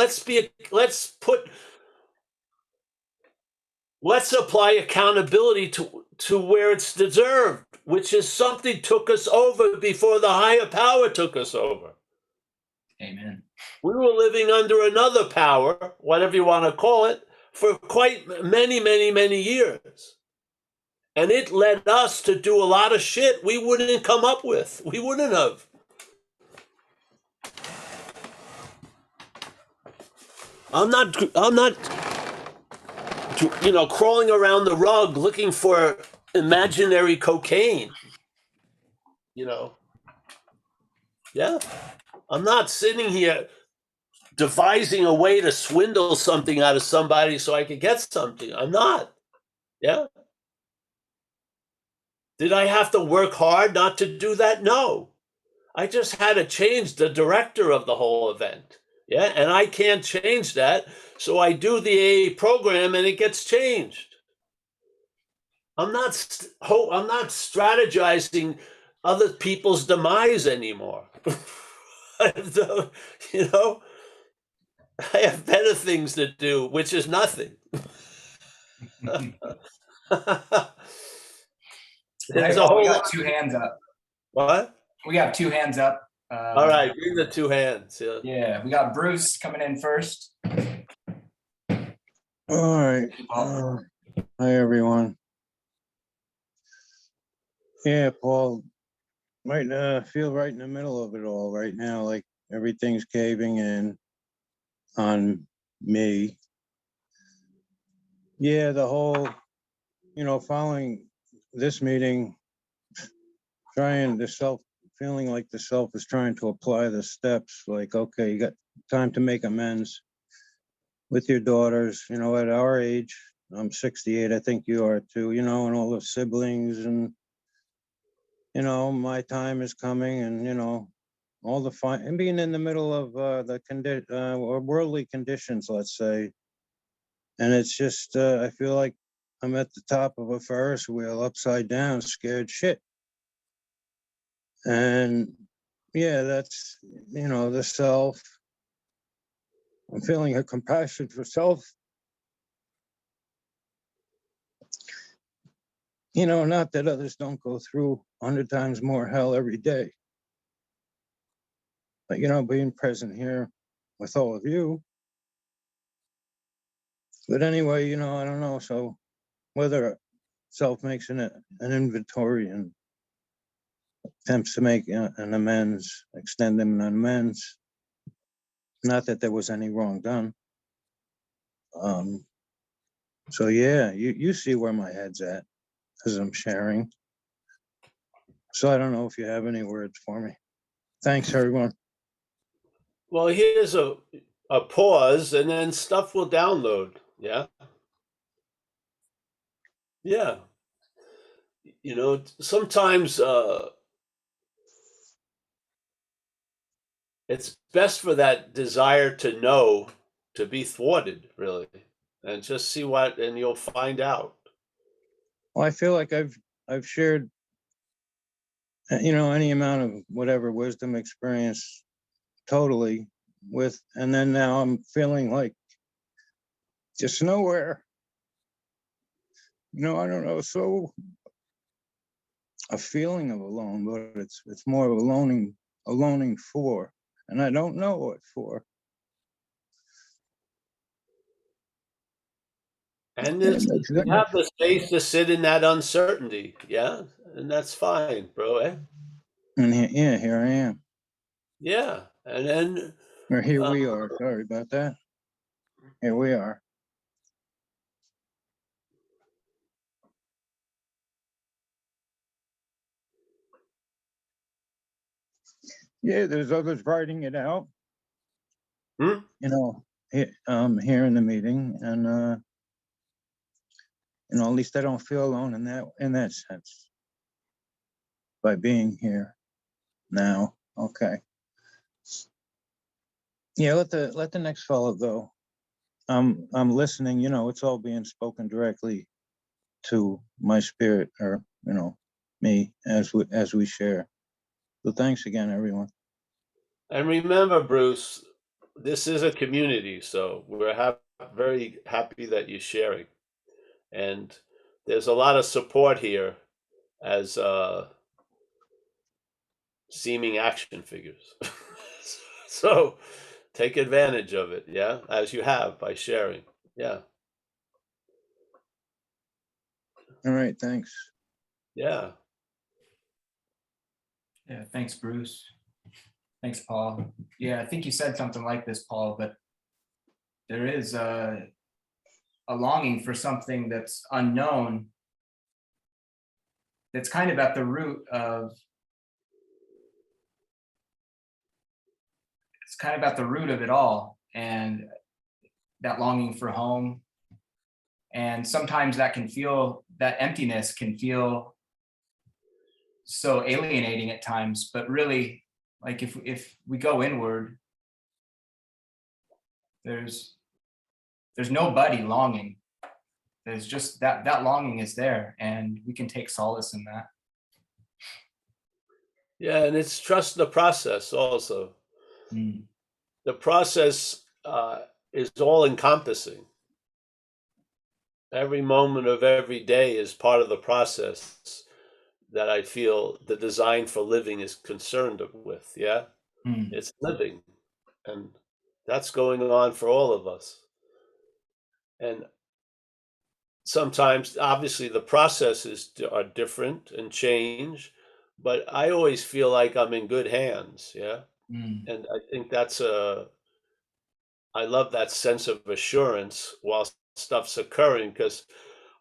apply accountability to where it's deserved, which is something took us over before the higher power took us over. Amen. We were living under another power, whatever you want to call it, for quite many, many, many years. And it led us to do a lot of shit we wouldn't come up with. We wouldn't have. I'm not, crawling around the rug looking for imaginary cocaine. Yeah. I'm not sitting here devising a way to swindle something out of somebody so I could get something. I'm not. Yeah. Did I have to work hard not to do that? No. I just had to change the director of the whole event. Yeah, and I can't change that. So I do the AA program and it gets changed. I'm not strategizing other people's demise anymore. I have better things to do, which is nothing. All right, There's a well, we whole got lot. two hands up. What? We got two hands up. All right, bring the two hands. Yeah. Yeah, we got Bruce coming in first. All right. Hi, everyone. Yeah, Paul, might feel right in the middle of it all right now, like everything's caving in on me. Yeah, the whole, following this meeting, feeling like the self is trying to apply the steps, like, okay, you got time to make amends with your daughters, at our age. I'm 68, I think you are too, and all the siblings and, my time is coming and, all the fine and being in the middle of or worldly conditions, let's say. And it's just, I feel like I'm at the top of a Ferris wheel, upside down, scared shit. And yeah, that's, the self. I'm feeling a compassion for self. Not that others don't go through 100 times more hell every day. But, being present here with all of you. But anyway, I don't know. So whether self makes an inventory and attempts to make an amends, extend them an amends, not that there was any wrong done. So yeah, you see where my head's at as I'm sharing. So I don't know if you have any words for me. Thanks, everyone. Well, here's a pause, and then stuff will download. Yeah. Yeah. Sometimes it's best for that desire to know to be thwarted, really, and just see and you'll find out. Well, I feel like I've shared, any amount of whatever wisdom, experience, totally with, and then now I'm feeling like just nowhere. I don't know. So a feeling of alone, but it's more of a loaning for, and I don't know what for. And Yeah, you have the space to sit in that uncertainty, yeah, and that's fine, bro. Eh? and here I am. Yeah, and then Or here uh, we are. Sorry about that. Here we are. Yeah, there's others writing it out. hmm? Here in the meeting, and at least I don't feel alone in that sense by being here now. Okay. Yeah, let the next fellow go. I'm listening. It's all being spoken directly to my spirit, or me as we share. So thanks again, everyone. And remember, Bruce, this is a community, so we're very happy that you're sharing, and there's a lot of support here as seeming action figures. So take advantage of it, yeah, as you have by sharing. Yeah. All right, thanks. Yeah. Yeah, thanks, Bruce. Thanks, Paul. Yeah, I think you said something like this, Paul, but there is a longing for something that's unknown, that's kind of at the root of, it's kind of at the root of it all. And that longing for home. And sometimes that emptiness can feel so alienating at times, but really, like if we go inward, there's nobody longing. There's just that longing is there, and we can take solace in that. Yeah, and it's trust the process also. Mm. The process is all encompassing. Every moment of every day is part of the process that I feel the design for living is concerned with. Yeah. Mm. It's living. And that's going on for all of us. And sometimes, obviously, the processes are different and change, but I always feel like I'm in good hands. Yeah. Mm. And I think I love that sense of assurance while stuff's occurring, because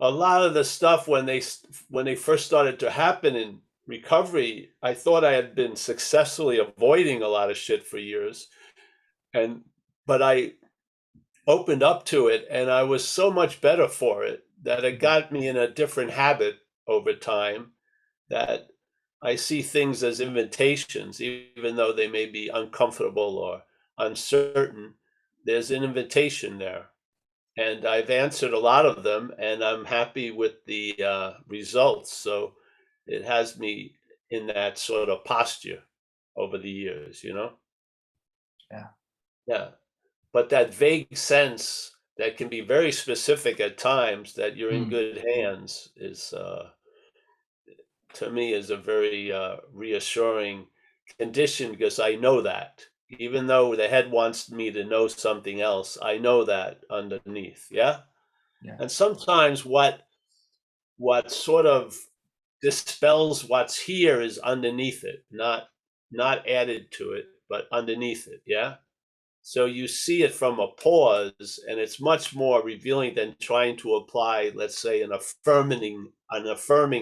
a lot of the stuff when they first started to happen in recovery, I thought I had been successfully avoiding a lot of shit for years, and but I opened up to it, and I was so much better for it that it got me in a different habit over time, that I see things as invitations, even though they may be uncomfortable or uncertain. There's an invitation there. And I've answered a lot of them, and I'm happy with the results. So it has me in that sort of posture over the years, you know? Yeah. Yeah. But that vague sense that can be very specific at times that you're in Mm. good hands is, to me, is a very reassuring condition, because I know that. Even though the head wants me to know something else, I know that underneath. Yeah. Yeah. And sometimes what sort of dispels what's here is underneath it, not added to it, but underneath it. Yeah. So you see it from a pause, and it's much more revealing than trying to apply, let's say, an affirming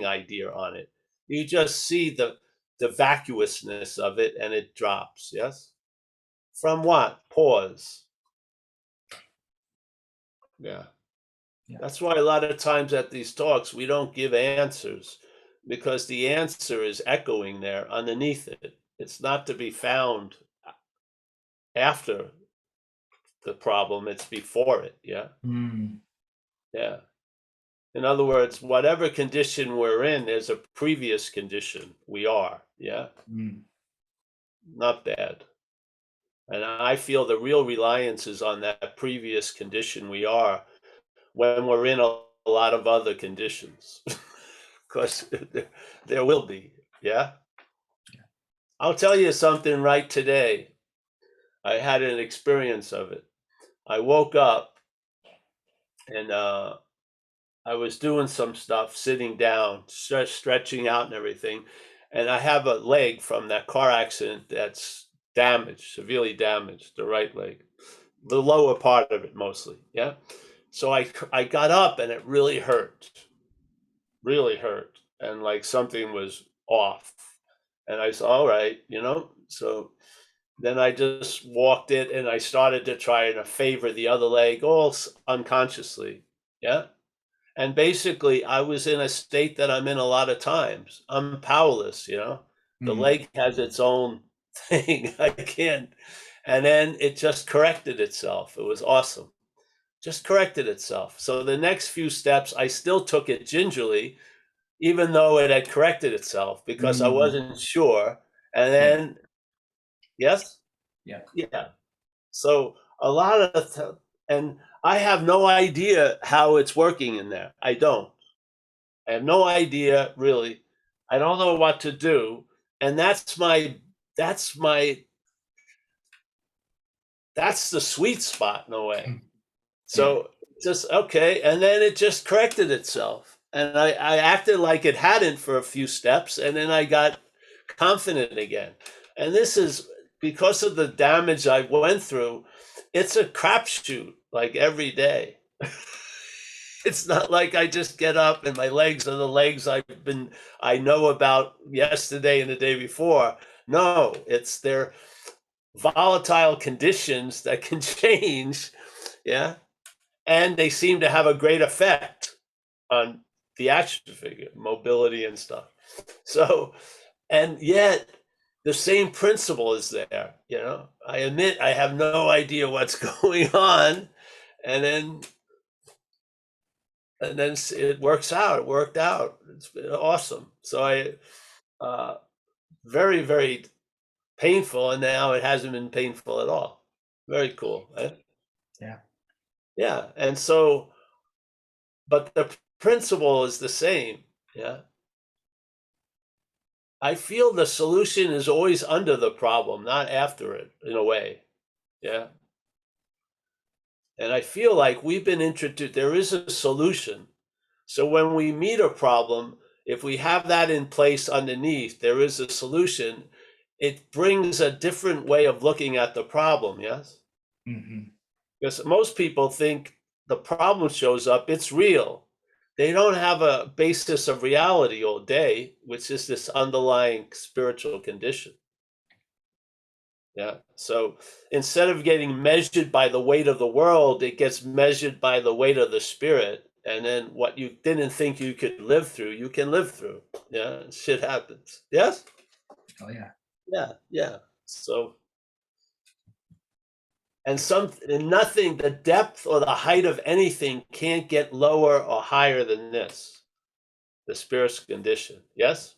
idea on it. You just see the vacuousness of it, and it drops. Yes. From what? Pause. Yeah. Yeah. That's why a lot of times at these talks, we don't give answers, because the answer is echoing there underneath it. It's not to be found after the problem, it's before it. Yeah. Mm. Yeah. In other words, whatever condition we're in, there's a previous condition we are. Yeah. Mm. Not bad. And I feel the real reliance is on that previous condition we are when we're in a lot of other conditions. Because there will be. Yeah. I'll tell you something right today. I had an experience of it. I woke up, and I was doing some stuff, sitting down, stretching out and everything. And I have a leg from that car accident that's damaged, severely damaged, the right leg, the lower part of it mostly. Yeah. So I got up, and it really hurt. And like something was off. And I said, all right, so then I just walked it, and I started to try and favor the other leg, all unconsciously. Yeah. And basically, I was in a state that I'm in a lot of times. I'm powerless. The Mm. leg has its own thing. I can't. And then it just corrected itself. It was awesome. Just corrected itself. So the next few steps, I still took it gingerly, even though it had corrected itself, because I Mm. wasn't sure. And Yeah. then, yes? Yeah. Yeah. So a lot of, and I have no idea how it's working in there. I don't. I have no idea, really. I don't know what to do. And that's my that's the sweet spot in a way. Yeah. So just okay. And then it just corrected itself. And I acted like it hadn't for a few steps, and then I got confident again. And this is because of the damage I went through, it's a crapshoot like every day. It's not like I just get up and my legs are the legs I know about yesterday and the day before. No, it's their volatile conditions that can change. Yeah. And they seem to have a great effect on the action figure, mobility and stuff. So, and yet the same principle is there. I admit I have no idea what's going on. And then it works out. It worked out. It's been awesome. So very, very painful, and now it hasn't been painful at all. Very cool. Eh? Yeah. Yeah. And so, but the principle is the same. Yeah. I feel the solution is always under the problem, not after it, in a way. Yeah. And I feel like we've been introduced, there is a solution. So when we meet a problem, if we have that in place underneath, there is a solution, it brings a different way of looking at the problem, yes? Mm-hmm. Because most people think the problem shows up, it's real. They don't have a basis of reality all day, which is this underlying spiritual condition. Yeah. So instead of getting measured by the weight of the world, it gets measured by the weight of the spirit. And then what you didn't think you could live through, you can live through. Yeah. Shit happens. Yes? Oh yeah. Yeah. Yeah. So, and nothing, the depth or the height of anything can't get lower or higher than this, the spirit's condition. Yes?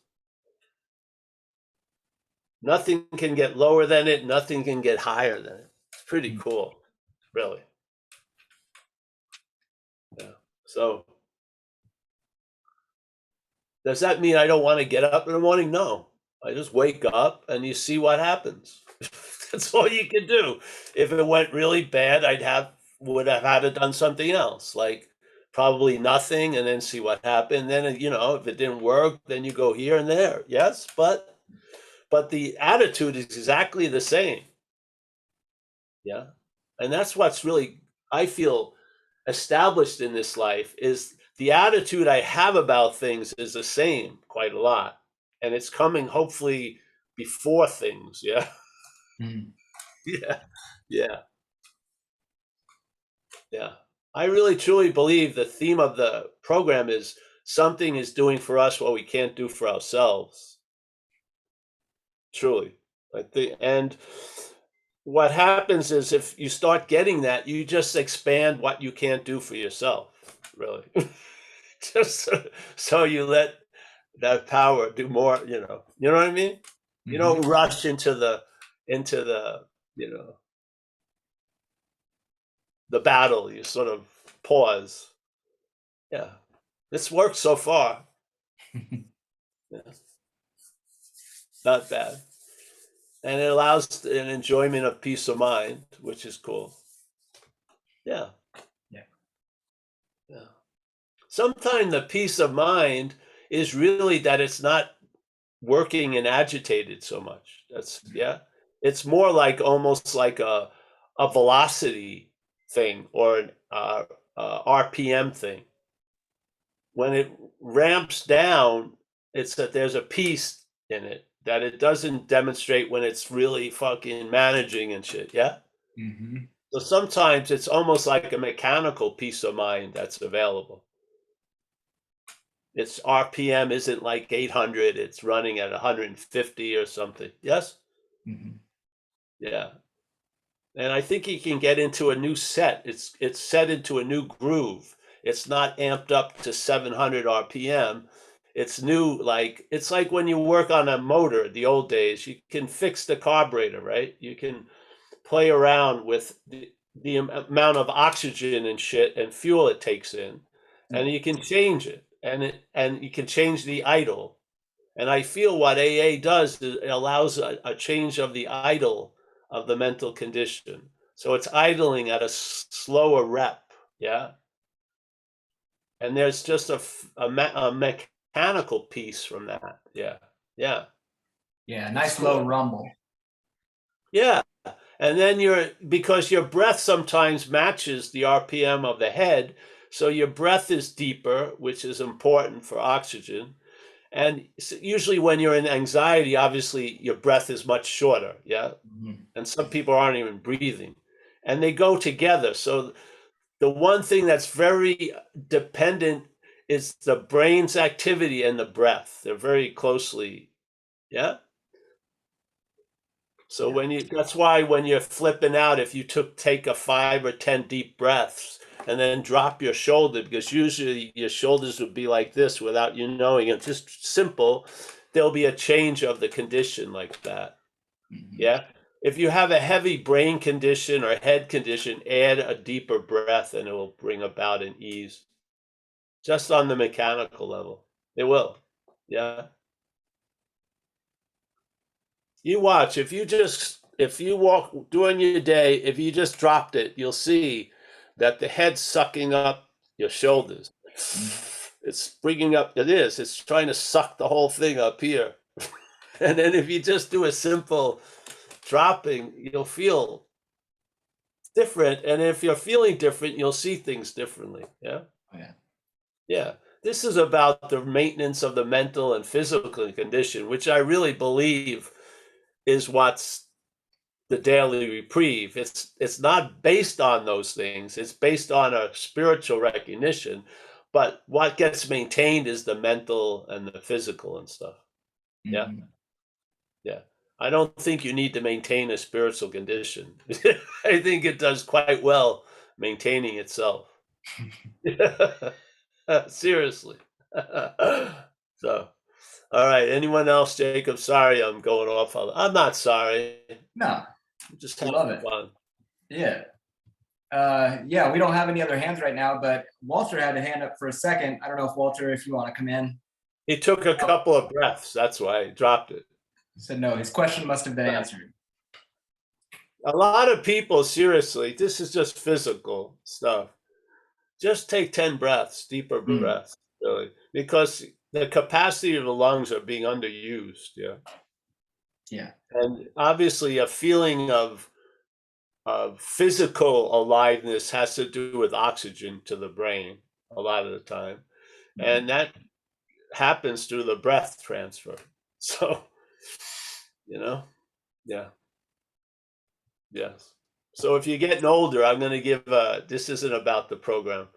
Nothing can get lower than it. Nothing can get higher than it. It's pretty cool, really. Yeah. So, does that mean I don't want to get up in the morning? No. I just wake up and you see what happens. That's all you can do. If it went really bad, would have had to done something else, like probably nothing, and then see what happened. Then if it didn't work, then you go here and there. Yes, but the attitude is exactly the same. Yeah, and that's what's really, I feel, established in this life is the attitude I have about things is the same quite a lot. And it's coming hopefully before things. Yeah. Mm. Yeah. Yeah. Yeah. I really truly believe the theme of the program is something is doing for us what we can't do for ourselves. Truly. I think, and what happens is if you start getting that, you just expand what you can't do for yourself, really. Just so you let that power do more, you know what I mean? You don't rush into the you know the battle. You sort of pause. Yeah, this works so far. Yeah, not bad, and it allows an enjoyment of peace of mind, which is cool. Yeah. Yeah. Yeah. Sometimes the peace of mind is really that it's not working and agitated so much. It's more like almost like a velocity thing or an RPM thing. When it ramps down, it's that there's a peace in it that it doesn't demonstrate when it's really fucking managing and shit. Yeah. Mm-hmm. So sometimes it's almost like a mechanical peace of mind that's available. Its RPM isn't like 800, it's running at 150 or something. Yes? Mm-hmm. Yeah. And I think he can get into a new set. It's set into a new groove. It's not amped up to 700 RPM. It's new, like it's like when you work on a motor the old days, you can fix the carburetor, right? You can play around with the amount of oxygen and shit and fuel it takes in, and you can change it, and you can change the idle. And I feel what AA does is it allows a change of the idle of the mental condition. So it's idling at a slower rep, yeah. And there's just a mechanical piece from that, yeah, yeah, Yeah. Nice low rumble. yeah. And then because your breath sometimes matches the RPM of the head, so your breath is deeper, which is important for oxygen. And usually when you're in anxiety, obviously your breath is much shorter, yeah? Mm-hmm. And some people aren't even breathing. And they go together. So the one thing that's very dependent is the brain's activity and the breath. They're very closely, yeah? So that's why when you're flipping out, if you take a 5 or 10 deep breaths and then drop your shoulder, because usually your shoulders would be like this without you knowing it, just simple, there'll be a change of the condition like that. Mm-hmm. Yeah. if you have a heavy brain condition or head condition, add a deeper breath and it will bring about an ease. Just on the mechanical level. It will. Yeah. You watch, if you walk during your day, if you just dropped it, you'll see that the head's sucking up your shoulders. It's bringing up, it's trying to suck the whole thing up here. And then if you just do a simple dropping, you'll feel different. And if you're feeling different, you'll see things differently. Yeah. Oh, yeah. Yeah. This is about the maintenance of the mental and physical condition, which I really believe is what's the daily reprieve. It's not based on those things. It's based on a spiritual recognition. But what gets maintained is the mental and the physical and stuff. Yeah. Mhm. Yeah. I don't think you need to maintain a spiritual condition. I think it does quite well maintaining itself. Seriously. So, all right. Anyone else, Jacob? Sorry, I'm going off. I'm not sorry. No, I'm just I love having it. fun. Yeah. Yeah, we don't have any other hands right now, but Walter had a hand up for a second. I don't know if Walter, if you want to come in. He took a couple of breaths. That's why he dropped it. He said no, his question must have been answered. A lot of people, seriously, this is just physical stuff. Just take 10 breaths, deeper breaths, really, because the capacity of the lungs are being underused. Yeah. Yeah. And obviously a feeling of physical aliveness has to do with oxygen to the brain a lot of the time. And that happens through the breath transfer. So, yeah. Yes. So if you're getting older, I'm going to give, this isn't about the program.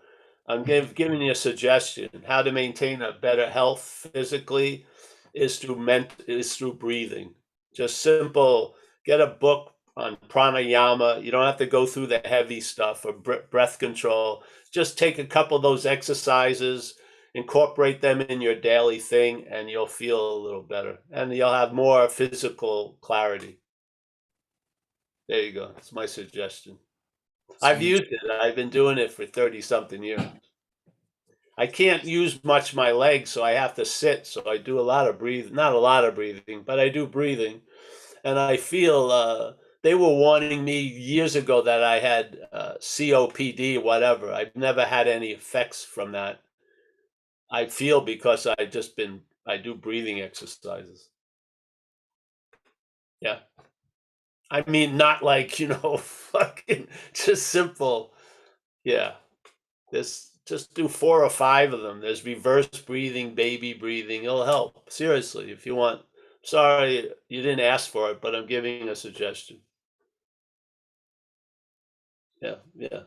I'm giving you a suggestion. How to maintain a better health physically is through breathing. Just simple, get a book on pranayama. You don't have to go through the heavy stuff or breath control. Just take a couple of those exercises, incorporate them in your daily thing, and you'll feel a little better. And you'll have more physical clarity. There you go. That's my suggestion. I've used it. I've been doing it for 30-something years. I can't use much my legs, so I have to sit. So I do a lot of breathing, not a lot of breathing, but I do breathing. And I feel they were warning me years ago that I had COPD, whatever. I've never had any effects from that. I feel because I do breathing exercises. Yeah. I mean, not like, fucking just simple. Yeah. Just do 4 or 5 of them. There's reverse breathing, baby breathing. It'll help. Seriously, if you want. Sorry, you didn't ask for it, but I'm giving a suggestion. Yeah, yeah.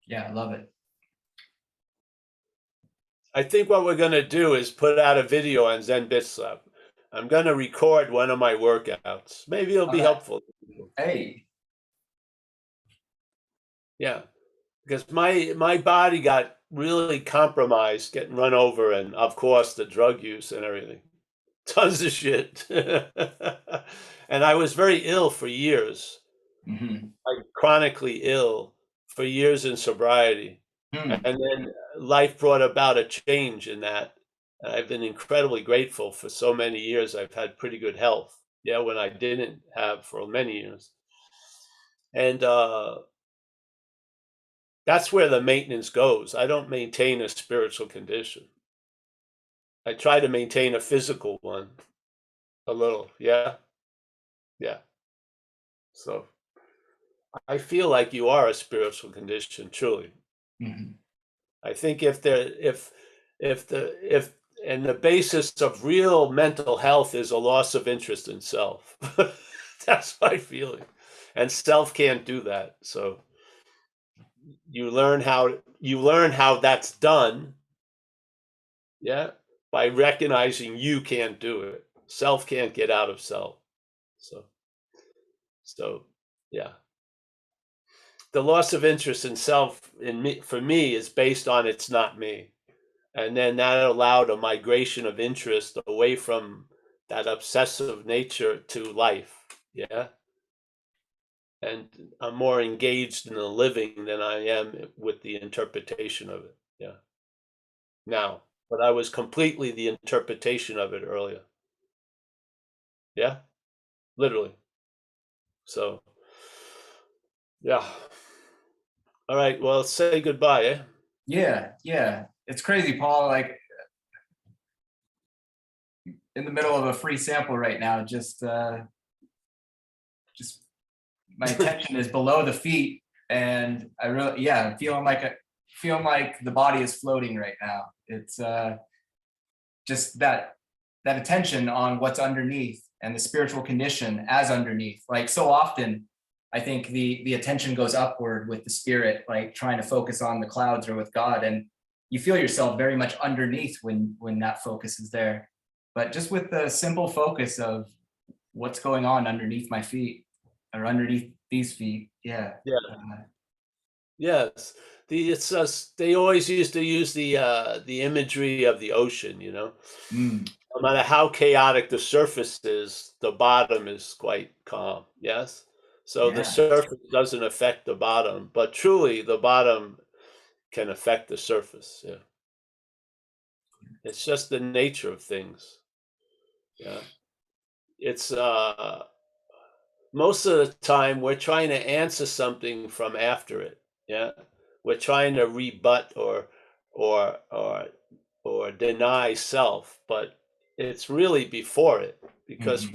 Yeah, I love it. I think what we're going to do is put out a video on Zen BitSlap. I'm going to record one of my workouts. Maybe it'll be helpful. Hey. Yeah, because my body got really compromised, getting run over, and of course the drug use and everything. Tons of shit. And I was very ill for years. Like chronically ill for years in sobriety. And then life brought about a change in that. And I've been incredibly grateful for so many years. I've had pretty good health. Yeah, when I didn't have for many years. And that's where the maintenance goes. I don't maintain a spiritual condition. I try to maintain a physical one a little. Yeah. Yeah. So I feel like you are a spiritual condition, truly. I think if and the basis of real mental health is a loss of interest in self. That's my feeling. And self can't do that. So you learn how that's done. Yeah. By recognizing you can't do it. Self can't get out of self. So yeah. The loss of interest in self for me is based on it's not me. And then that allowed a migration of interest away from that obsessive nature to life. Yeah. And I'm more engaged in the living than I am with the interpretation of it. Yeah. Now, but I was completely the interpretation of it earlier. Yeah. Literally. So, yeah. All right. Well, say goodbye, eh? Yeah. It's crazy, Paul. Like in the middle of a free sample right now, just my attention is below the feet, and I really, yeah, I'm feeling like the body is floating right now. It's just that attention on what's underneath and the spiritual condition as underneath. Like so often, I think the attention goes upward with the spirit, like trying to focus on the clouds or with God, and you feel yourself very much underneath when that focus is there. But just with the simple focus of what's going on underneath my feet or underneath these feet, yeah. Yeah. Yes. They always used to use the imagery of the ocean, you know. Mm, No matter how chaotic the surface is, the bottom is quite calm. Yes. So the yeah, surface doesn't affect the bottom, but truly the bottom can affect the surface. Yeah. It's just the nature of things. Yeah. It's most of the time we're trying to answer something from after it. Yeah. We're trying to rebut or or or deny self, but it's really before it, because mhm,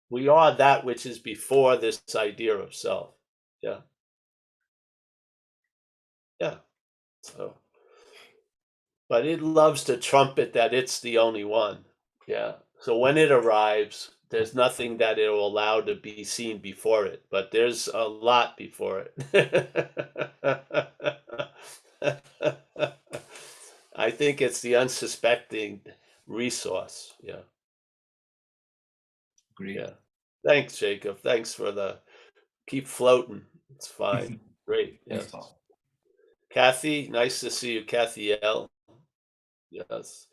we are that which is before this idea of self. Yeah. Yeah. So, but it loves to trumpet that it's the only one. Yeah. So when it arrives, there's nothing that it will allow to be seen before it, but there's a lot before it. I think it's the unsuspecting resource. Yeah. agreed. Yeah. Thanks, Jacob. Thanks for the keep floating. It's fine. Great. Thanks, Yes. Paul. Kathy, nice to see you, Kathy L. Yes.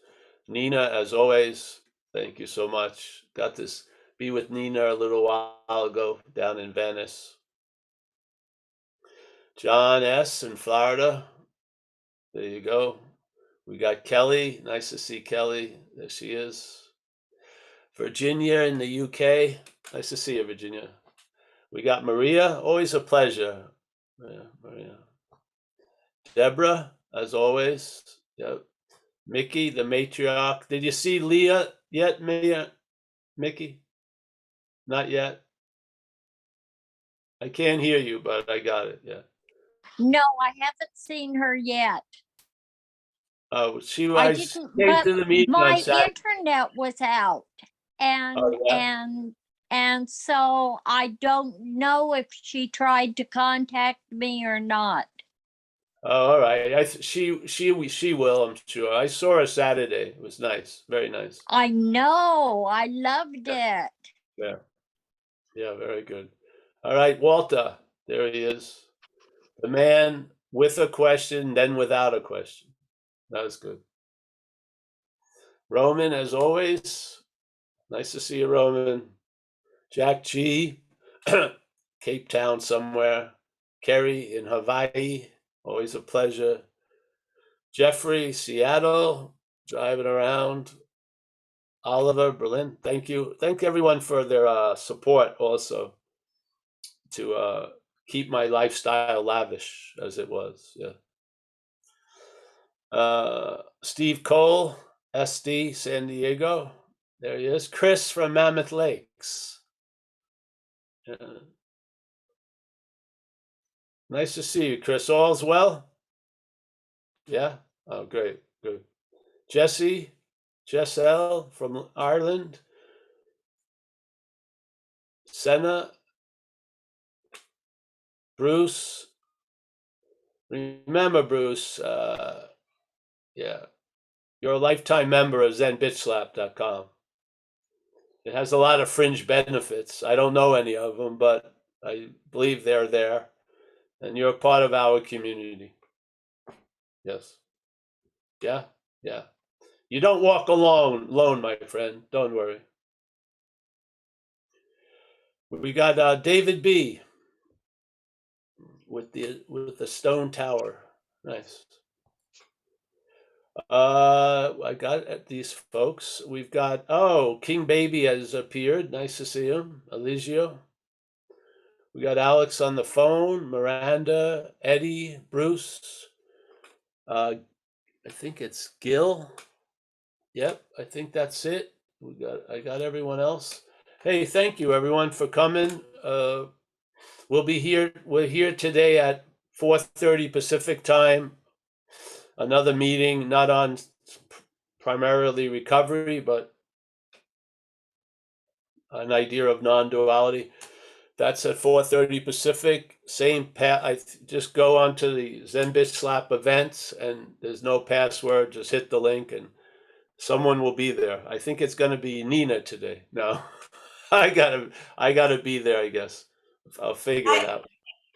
Nina, as always, thank you so much. Got to be with Nina a little while ago down in Venice. John S. in Florida. There you go. We got Kelly. Nice to see Kelly. There she is. Virginia in the UK. Nice to see you, Virginia. We got Maria. Always a pleasure. Yeah, Maria. Deborah, as always. Yep. Mickey, the matriarch. Did you see Leah yet, Mia? Mickey? Not yet. I can't hear you, but I got it. Yeah. No, I haven't seen her yet. Oh, she I was didn't, came but to the meeting on my Saturday. internet was out, and Oh, yeah? and so I don't know if she tried to contact me or not. Oh, all right. She will, I'm sure. I saw her Saturday. It was nice. Very nice. I know, I loved it. Yeah. Yeah, very good. All right, Walter. There he is. The man with a question, then without a question. That was good. Roman, as always. Nice to see you, Roman. Jack G, Cape Town somewhere. Kerry in Hawaii. Always a pleasure. Jeffrey, Seattle, driving around. Oliver, Berlin. Thank you. Thank everyone for their support also to keep my lifestyle lavish as it was. Yeah. Steve Cole, SD, San Diego. There he is. Chris from Mammoth Lakes. Nice to see you, Chris. All's well? Yeah? Oh, great. Good. Jesse, Jessel from Ireland. Senna, Bruce. Remember, Bruce, yeah, you're a lifetime member of ZenBitchSlap.com. It has a lot of fringe benefits. I don't know any of them, but I believe they're there. And you're a part of our community. Yes. Yeah, yeah. You don't walk alone, my friend. Don't worry. We got David B. with the stone tower. Nice. I got these folks. We've got King Baby has appeared. Nice to see him. Eligio. We got Alex on the phone. Miranda, Eddie, Bruce. I think it's Gil. Yep, I think that's it. I got everyone else. Hey, thank you everyone for coming. We're here today at 4:30 Pacific time. Another meeting, not on primarily recovery, but an idea of non-duality. That's at 4:30 Pacific. Same I just go onto the Zen Bitch Slap events, and there's no password. Just hit the link, and someone will be there. I think it's going to be Nina today. No, I gotta be there. I guess I'll figure it out.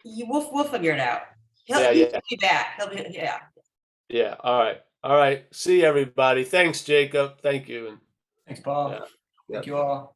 We'll figure it out. He'll be back. Yeah. All right. See everybody. Thanks, Jacob. Thank you. Thanks, Bob. Yeah. Thank you all.